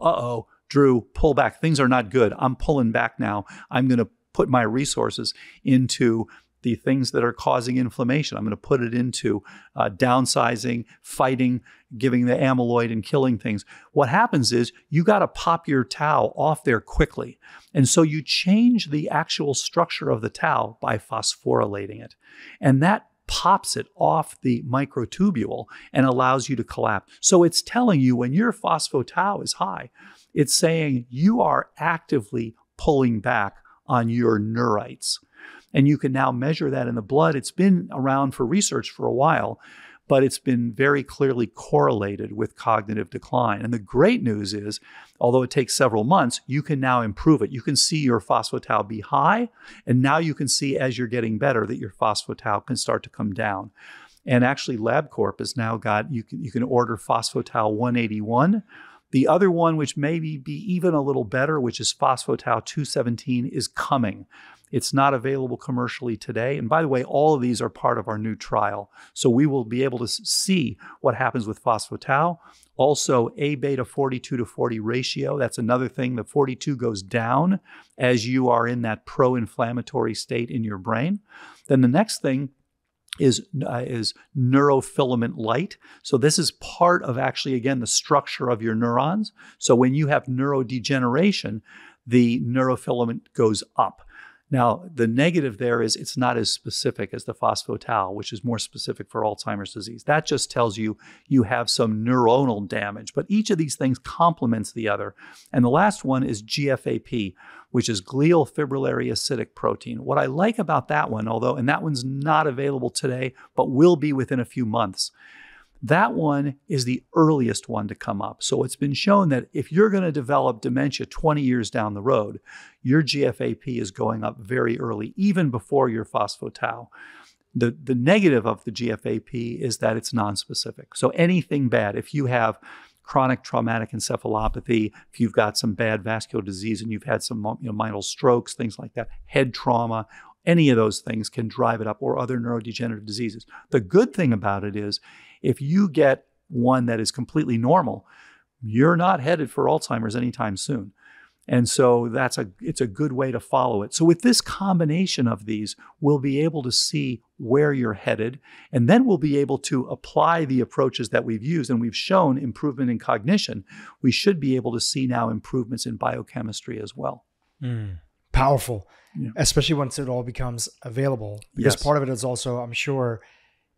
[SPEAKER 2] Dhru, pull back, things are not good, I'm pulling back now, I'm going to put my resources into the things that are causing inflammation. I'm going to put it into downsizing, fighting, giving the amyloid and killing things. What happens is you got to pop your tau off there quickly. And so you change the actual structure of the tau by phosphorylating it. And that pops it off the microtubule and allows you to collapse. So it's telling you when your phospho-tau is high, it's saying you are actively pulling back on your neurites. And you can now measure that in the blood. It's been around for research for a while, but it's been very clearly correlated with cognitive decline. And the great news is, although it takes several months, you can now improve it. You can see your phospho-tau be high, and now you can see as you're getting better that your phospho-tau can start to come down. And actually, LabCorp has now got, you can order phospho-tau 181. The other one, which may be even a little better, which is phospho-tau 217, is coming. It's not available commercially today. And by the way, all of these are part of our new trial. So we will be able to see what happens with phospho-tau. Also, A-beta 42:40 ratio. That's another thing. The 42 goes down as you are in that pro-inflammatory state in your brain. Then the next thing is neurofilament light. So this is part of actually, again, the structure of your neurons. So when you have neurodegeneration, the neurofilament goes up. Now, the negative there is it's not as specific as the phospho-tau, which is more specific for Alzheimer's disease. That just tells you you have some neuronal damage, but each of these things complements the other. And the last one is GFAP, which is glial fibrillary acidic protein. What I like about that one, and that one's not available today, but will be within a few months, that one is the earliest one to come up. So it's been shown that if you're going to develop dementia 20 years down the road, your GFAP is going up very early, even before your phospho-tau. The negative of the GFAP is that it's nonspecific. So anything bad, if you have chronic traumatic encephalopathy, if you've got some bad vascular disease and you've had some minor strokes, things like that, head trauma, any of those things can drive it up, or other neurodegenerative diseases. The good thing about it is, if you get one that is completely normal, you're not headed for Alzheimer's anytime soon. And so it's a good way to follow it. So with this combination of these, we'll be able to see where you're headed, and then we'll be able to apply the approaches that we've used, and we've shown improvement in cognition. We should be able to see now improvements in biochemistry as well.
[SPEAKER 1] Powerful,
[SPEAKER 2] yeah.
[SPEAKER 1] Especially once it all becomes available. Because
[SPEAKER 2] Yes.
[SPEAKER 1] Part of it is also, I'm sure,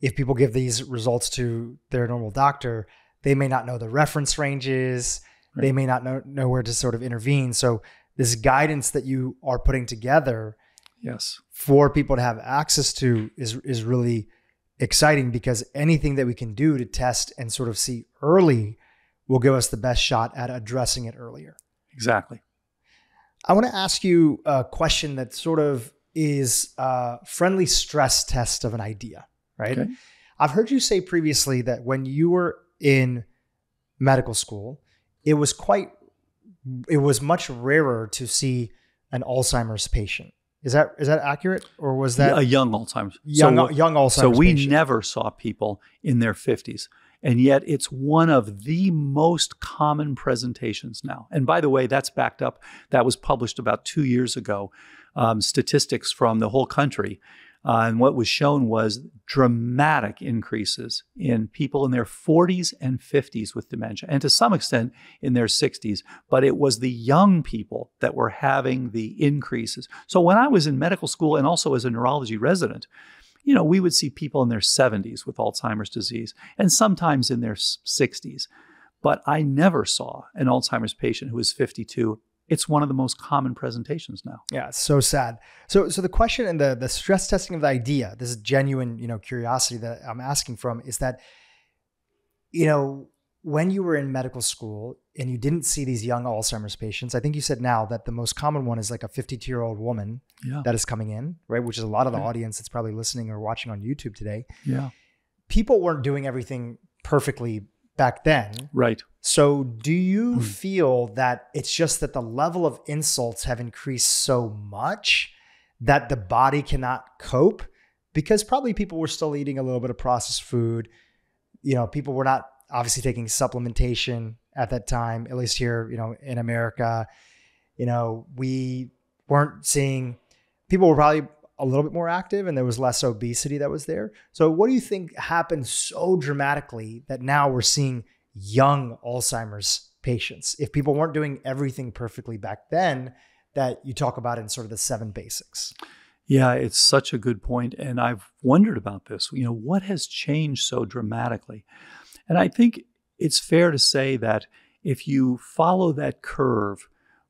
[SPEAKER 1] if people give these results to their normal doctor, they may not know the reference ranges. Right. They may not know where to sort of intervene. So this guidance that you are putting together,
[SPEAKER 2] yes,
[SPEAKER 1] for people to have access to is really exciting, because anything that we can do to test and sort of see early will give us the best shot at addressing it earlier.
[SPEAKER 2] Exactly.
[SPEAKER 1] I want to ask you a question that sort of is a friendly stress test of an idea. Right?
[SPEAKER 2] Okay.
[SPEAKER 1] I've heard you say previously that when you were in medical school, it was much rarer to see an Alzheimer's patient. Is that accurate, or was that
[SPEAKER 2] a young Alzheimer's?
[SPEAKER 1] Young Alzheimer's
[SPEAKER 2] So we
[SPEAKER 1] patient.
[SPEAKER 2] never saw people in their 50s. And yet it's one of the most common presentations now. And by the way, that's backed up. That was published about 2 years ago, statistics from the whole country. And what was shown was dramatic increases in people in their 40s and 50s with dementia, and to some extent in their 60s. But it was the young people that were having the increases. So when I was in medical school and also as a neurology resident, we would see people in their 70s with Alzheimer's disease and sometimes in their 60s. But I never saw an Alzheimer's patient who was 52. It's one of the most common presentations now.
[SPEAKER 1] Yeah, it's so sad. So the question and the stress testing of the idea, this is genuine, curiosity that I'm asking from, is that, when you were in medical school and you didn't see these young Alzheimer's patients, I think you said now that the most common one is like a 52-year-old woman that is coming in, right? Which is a lot of the audience that's probably listening or watching on YouTube today.
[SPEAKER 2] Yeah.
[SPEAKER 1] People weren't doing everything perfectly back then.
[SPEAKER 2] Right.
[SPEAKER 1] So do you feel that it's just that the level of insults have increased so much that the body cannot cope? Because probably people were still eating a little bit of processed food. People were not obviously taking supplementation at that time, at least here, in America. We weren't seeing, people were probably a little bit more active and there was less obesity that was there. So what do you think happened so dramatically that now we're seeing young Alzheimer's patients? If people weren't doing everything perfectly back then that you talk about in sort of the 7 basics.
[SPEAKER 2] Yeah, it's such a good point. And I've wondered about this. What has changed so dramatically? And I think it's fair to say that if you follow that curve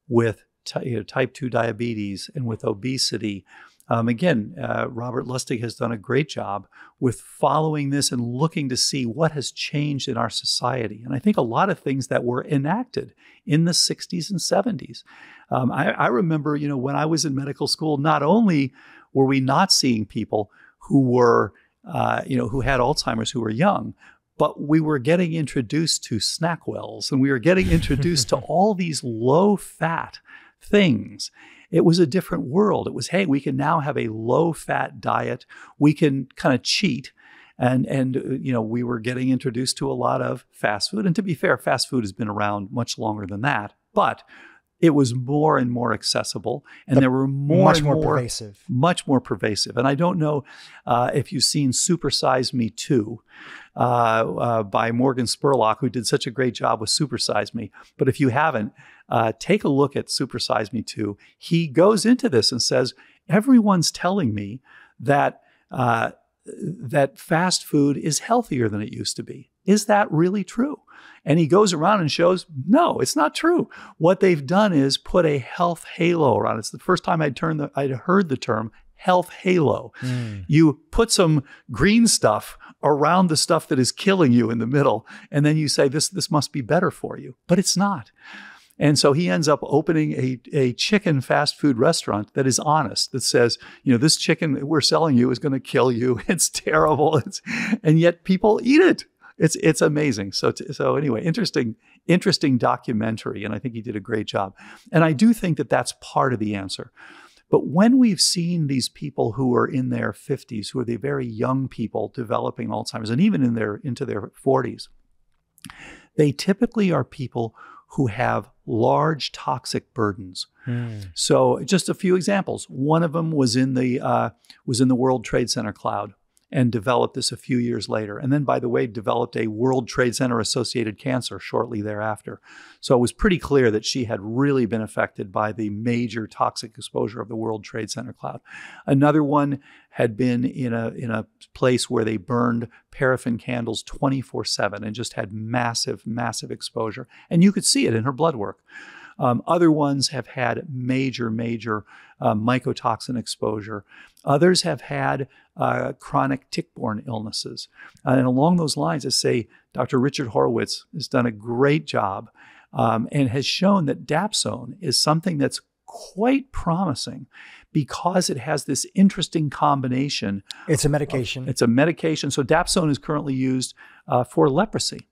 [SPEAKER 2] with type 2 diabetes and with obesity. Again, Robert Lustig has done a great job with following this and looking to see what has changed in our society. And I think a lot of things that were enacted in the 60s and 70s. I remember, when I was in medical school, not only were we not seeing people who were, who had Alzheimer's who were young, but we were getting introduced to SnackWells and we were getting introduced to all these low-fat things. It was a different world. It was, hey, we can now have a low-fat diet. We can kind of cheat. And we were getting introduced to a lot of fast food. And to be fair, fast food has been around much longer than that. But it was more and more accessible, and there were much more pervasive. Much more pervasive. And I don't know if you've seen Super Size Me 2 by Morgan Spurlock, who did such a great job with Super Size Me. But if you haven't, take a look at Super Size Me 2. He goes into this and says, everyone's telling me that that fast food is healthier than it used to be. Is that really true? And he goes around and shows, no, it's not true. What they've done is put a health halo around it. It's the first time I'd heard the term health halo. You put some green stuff around the stuff that is killing you in the middle, and then you say, this must be better for you. But it's not. And so he ends up opening a chicken fast food restaurant that is honest, that says, this chicken that we're selling you is going to kill you. It's terrible. And yet people eat it. It's amazing. So anyway, interesting documentary. And I think he did a great job. And I do think that that's part of the answer. But when we've seen these people who are in their 50s, who are the very young people developing Alzheimer's, and even into their 40s, they typically are people who have large toxic burdens. So just a few examples. One of them was in the World Trade Center cloud and developed this a few years later. And then, by the way, developed a World Trade Center associated cancer shortly thereafter. So it was pretty clear that she had really been affected by the major toxic exposure of the World Trade Center cloud. Another one had been in a place where they burned paraffin candles 24/7 and just had massive, massive exposure. And you could see it in her blood work. Other ones have had major mycotoxin exposure. Others have had chronic tick-borne illnesses. And along those lines, I say Dr. Richard Horowitz has done a great job and has shown that dapsone is something that's quite promising because it has this interesting combination.
[SPEAKER 1] It's a medication.
[SPEAKER 2] It's a medication. So dapsone is currently used for leprosy.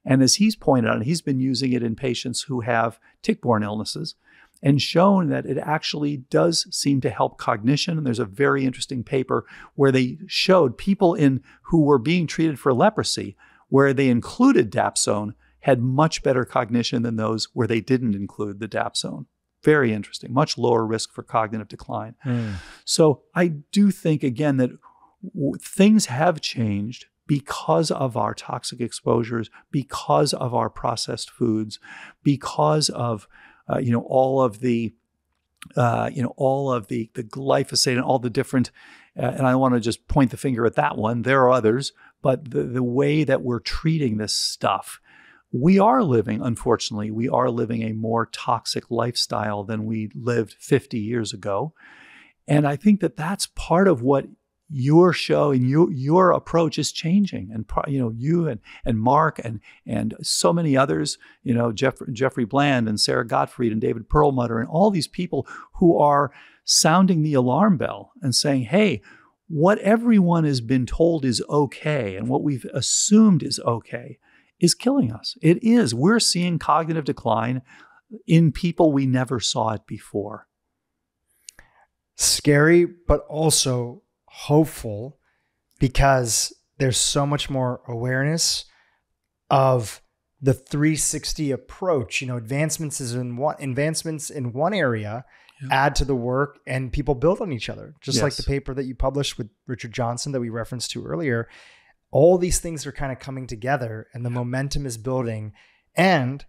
[SPEAKER 2] And as he's pointed out, he's been using it in patients who have tick-borne illnesses and shown that it actually does seem to help cognition. And there's a very interesting paper where they showed people who were being treated for leprosy, where they included dapsone, had much better cognition than those where they didn't include the dapsone. Very interesting, much lower risk for cognitive decline. So I do think, again, that things have changed because of our toxic exposures, because of our processed foods, because of all of the glyphosate and all the different. And I don't want to just point the finger at that one. There are others, but the way that we're treating this stuff, unfortunately, we are living a more toxic lifestyle than we lived 50 years ago. And I think that that's part of what your show and your approach is changing, and you and Mark and so many others, Jeffrey Bland and Sarah Gottfried and David Perlmutter and all these people who are sounding the alarm bell and saying, hey, what everyone has been told is okay and what we've assumed is okay is killing us. It is. We're seeing cognitive decline in people we never saw it before.
[SPEAKER 1] Scary, but also hopeful, because there's so much more awareness of the 360 approach. Advancements in one area add to the work, and people build on each other. Just like the paper that you published with Richard Johnson that we referenced to earlier. All these things are kind of coming together, and the momentum is building, and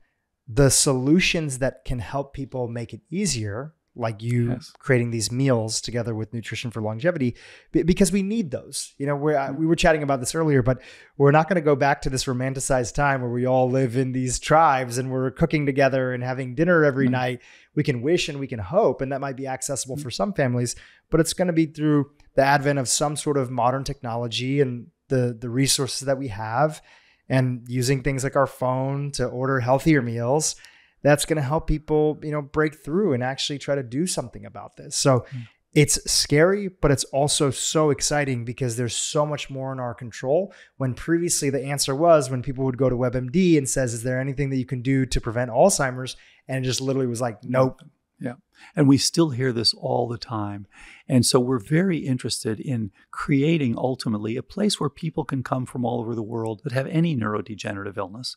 [SPEAKER 1] the solutions that can help people make it easier, like you creating these meals together with Nutrition for Longevity, because we need those. We were chatting about this earlier, but we're not going to go back to this romanticized time where we all live in these tribes and we're cooking together and having dinner every night. We can wish and we can hope, and that might be accessible for some families, but it's going to be through the advent of some sort of modern technology and the resources that we have, and using things like our phone to order healthier meals. That's going to help people, break through and actually try to do something about this. So it's scary, but it's also so exciting because there's so much more in our control. When previously the answer was, when people would go to WebMD and says, is there anything that you can do to prevent Alzheimer's? And it just literally was like, nope.
[SPEAKER 2] Yeah. And we still hear this all the time. And so we're very interested in creating ultimately a place where people can come from all over the world that have any neurodegenerative illness,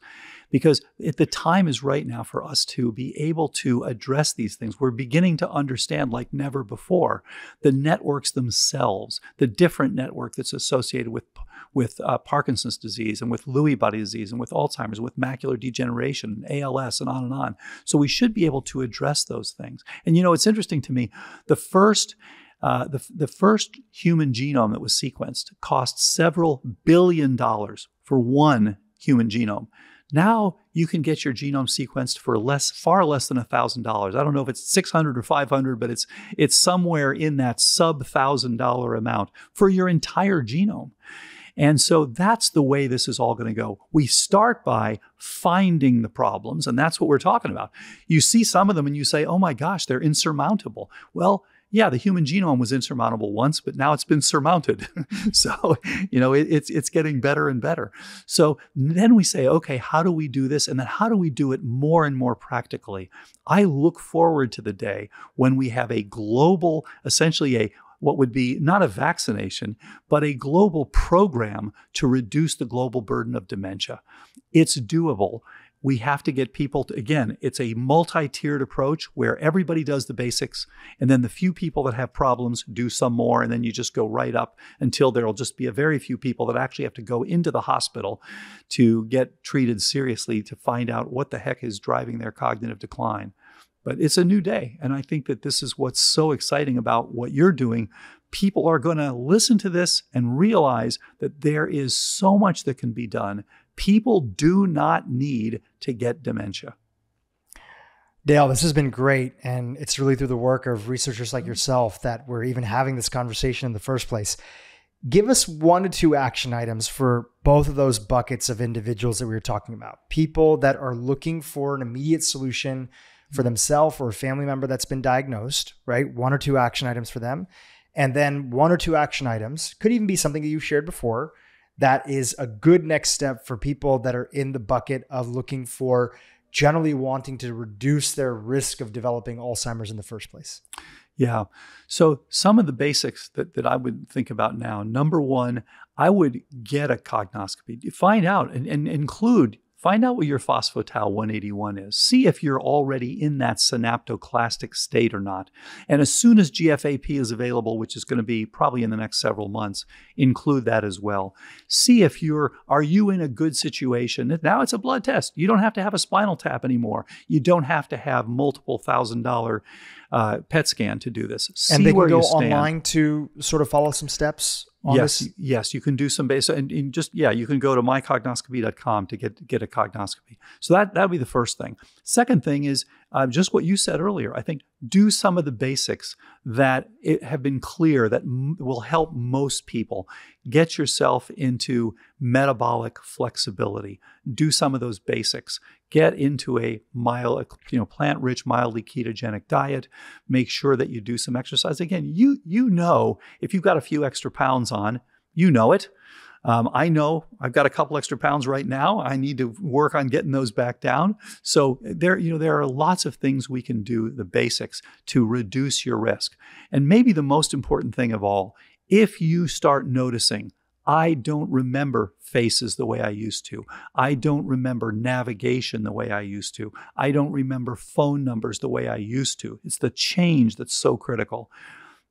[SPEAKER 2] because the time is right now for us to be able to address these things. We're beginning to understand like never before the networks themselves, the different network that's associated with Parkinson's disease and with Lewy body disease and with Alzheimer's, with macular degeneration, ALS, and on and on. So we should be able to address those things. And it's interesting to me, the first human genome that was sequenced cost several $1 billion for one human genome. Now you can get your genome sequenced for far less than $1,000. I don't know if it's $600 or $500, but it's somewhere in that sub $1,000 amount for your entire genome. And so that's the way this is all going to go. We start by finding the problems, and that's what we're talking about. You see some of them and you say, oh my gosh, they're insurmountable. Well, yeah, the human genome was insurmountable once, but now it's been surmounted. So, it's getting better and better. So then we say, okay, how do we do this? And then how do we do it more and more practically? I look forward to the day when we have a global, essentially what would be not a vaccination, but a global program to reduce the global burden of dementia. It's doable. We have to get people to, again, it's a multi-tiered approach where everybody does the basics, and then the few people that have problems do some more, and then you just go right up until there'll just be a very few people that actually have to go into the hospital to get treated seriously to find out what the heck is driving their cognitive decline. But it's a new day. And I think that this is what's so exciting about what you're doing. People are going to listen to this and realize that there is so much that can be done. People do not need to get dementia.
[SPEAKER 1] Dale, this has been great. And it's really through the work of researchers like yourself that we're even having this conversation in the first place. Give us 1 to 2 action items for both of those buckets of individuals that we were talking about. People that are looking for an immediate solution for themselves or a family member that's been diagnosed, right? 1 or 2 action items for them. And then 1 or 2 action items, could even be something that you shared before, that is a good next step for people that are in the bucket of looking for generally wanting to reduce their risk of developing Alzheimer's in the first place.
[SPEAKER 2] Yeah. So some of the basics that I would think about now, number 1, I would get a cognoscopy. Find out and find out what your phospho-tau 181 is. See if you're already in that synaptoclastic state or not. And as soon as GFAP is available, which is going to be probably in the next several months, include that as well. See if are you in a good situation? Now it's a blood test. You don't have to have a spinal tap anymore. You don't have to have multiple $1,000 PET scan to do this. See
[SPEAKER 1] and they
[SPEAKER 2] where
[SPEAKER 1] can go
[SPEAKER 2] you stand.
[SPEAKER 1] Online to sort of follow some steps on this?
[SPEAKER 2] Yes, you can do some basic, and you can go to mycognoscopy.com to get a cognoscopy. So that would be the first thing. Second thing is just what you said earlier. I think do some of the basics that have been clear that will help most people. Get yourself into metabolic flexibility. Do some of those basics. Get into a plant-rich, mildly ketogenic diet. Make sure that you do some exercise. Again, you know if you've got a few extra pounds on, you know it. I know I've got a couple extra pounds right now. I need to work on getting those back down. So there are lots of things we can do, the basics, to reduce your risk. And maybe the most important thing of all, if you start noticing, I don't remember faces the way I used to. I don't remember navigation the way I used to. I don't remember phone numbers the way I used to. It's the change that's so critical.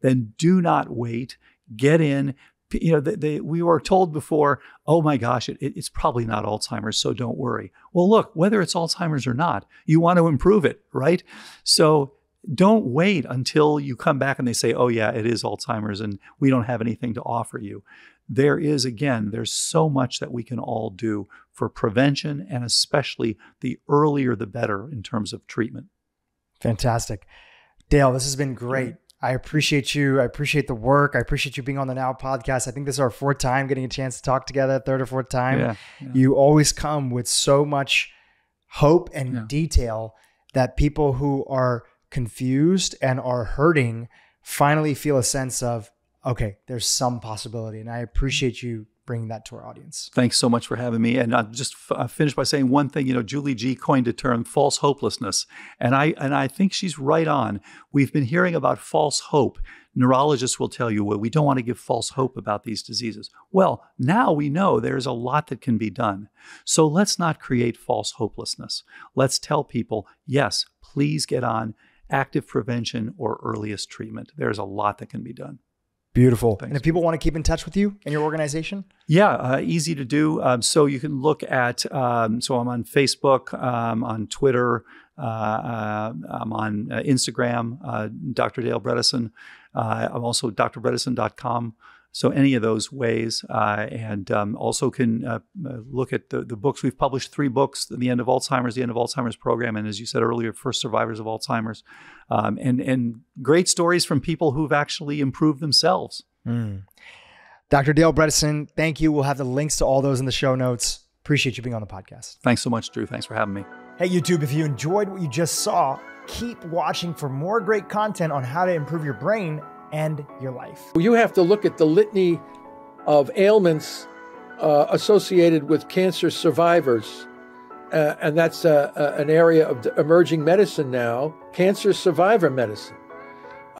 [SPEAKER 2] Then do not wait. Get in. We were told before, oh my gosh, it's probably not Alzheimer's, so don't worry. Well, look, whether it's Alzheimer's or not, you want to improve it, right? So don't wait until you come back and they say, oh yeah, it is Alzheimer's and we don't have anything to offer you. There's so much that we can all do for prevention, and especially the earlier the better in terms of treatment. Fantastic.
[SPEAKER 1] Dale, this has been great. I appreciate you. I appreciate the work. I appreciate you being on the Now podcast. I think this is our fourth time getting a chance to talk together, third or fourth time.
[SPEAKER 2] Yeah.
[SPEAKER 1] You always come with so much hope and detail that people who are confused and are hurting finally feel a sense of, okay, there's some possibility. And I appreciate you bringing that to our audience.
[SPEAKER 2] Thanks so much for having me. And I'll just finish by saying one thing. Julie G coined a term, false hopelessness. And I think she's right on. We've been hearing about false hope. Neurologists will tell you, well, we don't want to give false hope about these diseases. Well, now we know there's a lot that can be done. So let's not create false hopelessness. Let's tell people, yes, please get on active prevention or earliest treatment. There's a lot that can be done.
[SPEAKER 1] Beautiful.
[SPEAKER 2] Thanks.
[SPEAKER 1] And if people want to keep in touch with you and your organization?
[SPEAKER 2] Yeah, easy to do. So you can look at, so I'm on Facebook, on Twitter, I'm on Instagram, Dr. Dale Bredesen. I'm also drbredesen.com. So any of those ways, and also can look at the books. We've published 3 books, the End of Alzheimer's program, and as you said earlier, First Survivors of Alzheimer's, and great stories from people who've actually improved themselves.
[SPEAKER 1] Dr. Dale Bredesen, thank you. We'll have the links to all those in the show notes. Appreciate you being on the podcast.
[SPEAKER 2] Thanks so much, Dhru. Thanks for having me.
[SPEAKER 1] Hey, YouTube, if you enjoyed what you just saw, keep watching for more great content on how to improve your brain and your life.
[SPEAKER 3] You have to look at the litany of ailments associated with cancer survivors. And that's an area of emerging medicine now, cancer survivor medicine.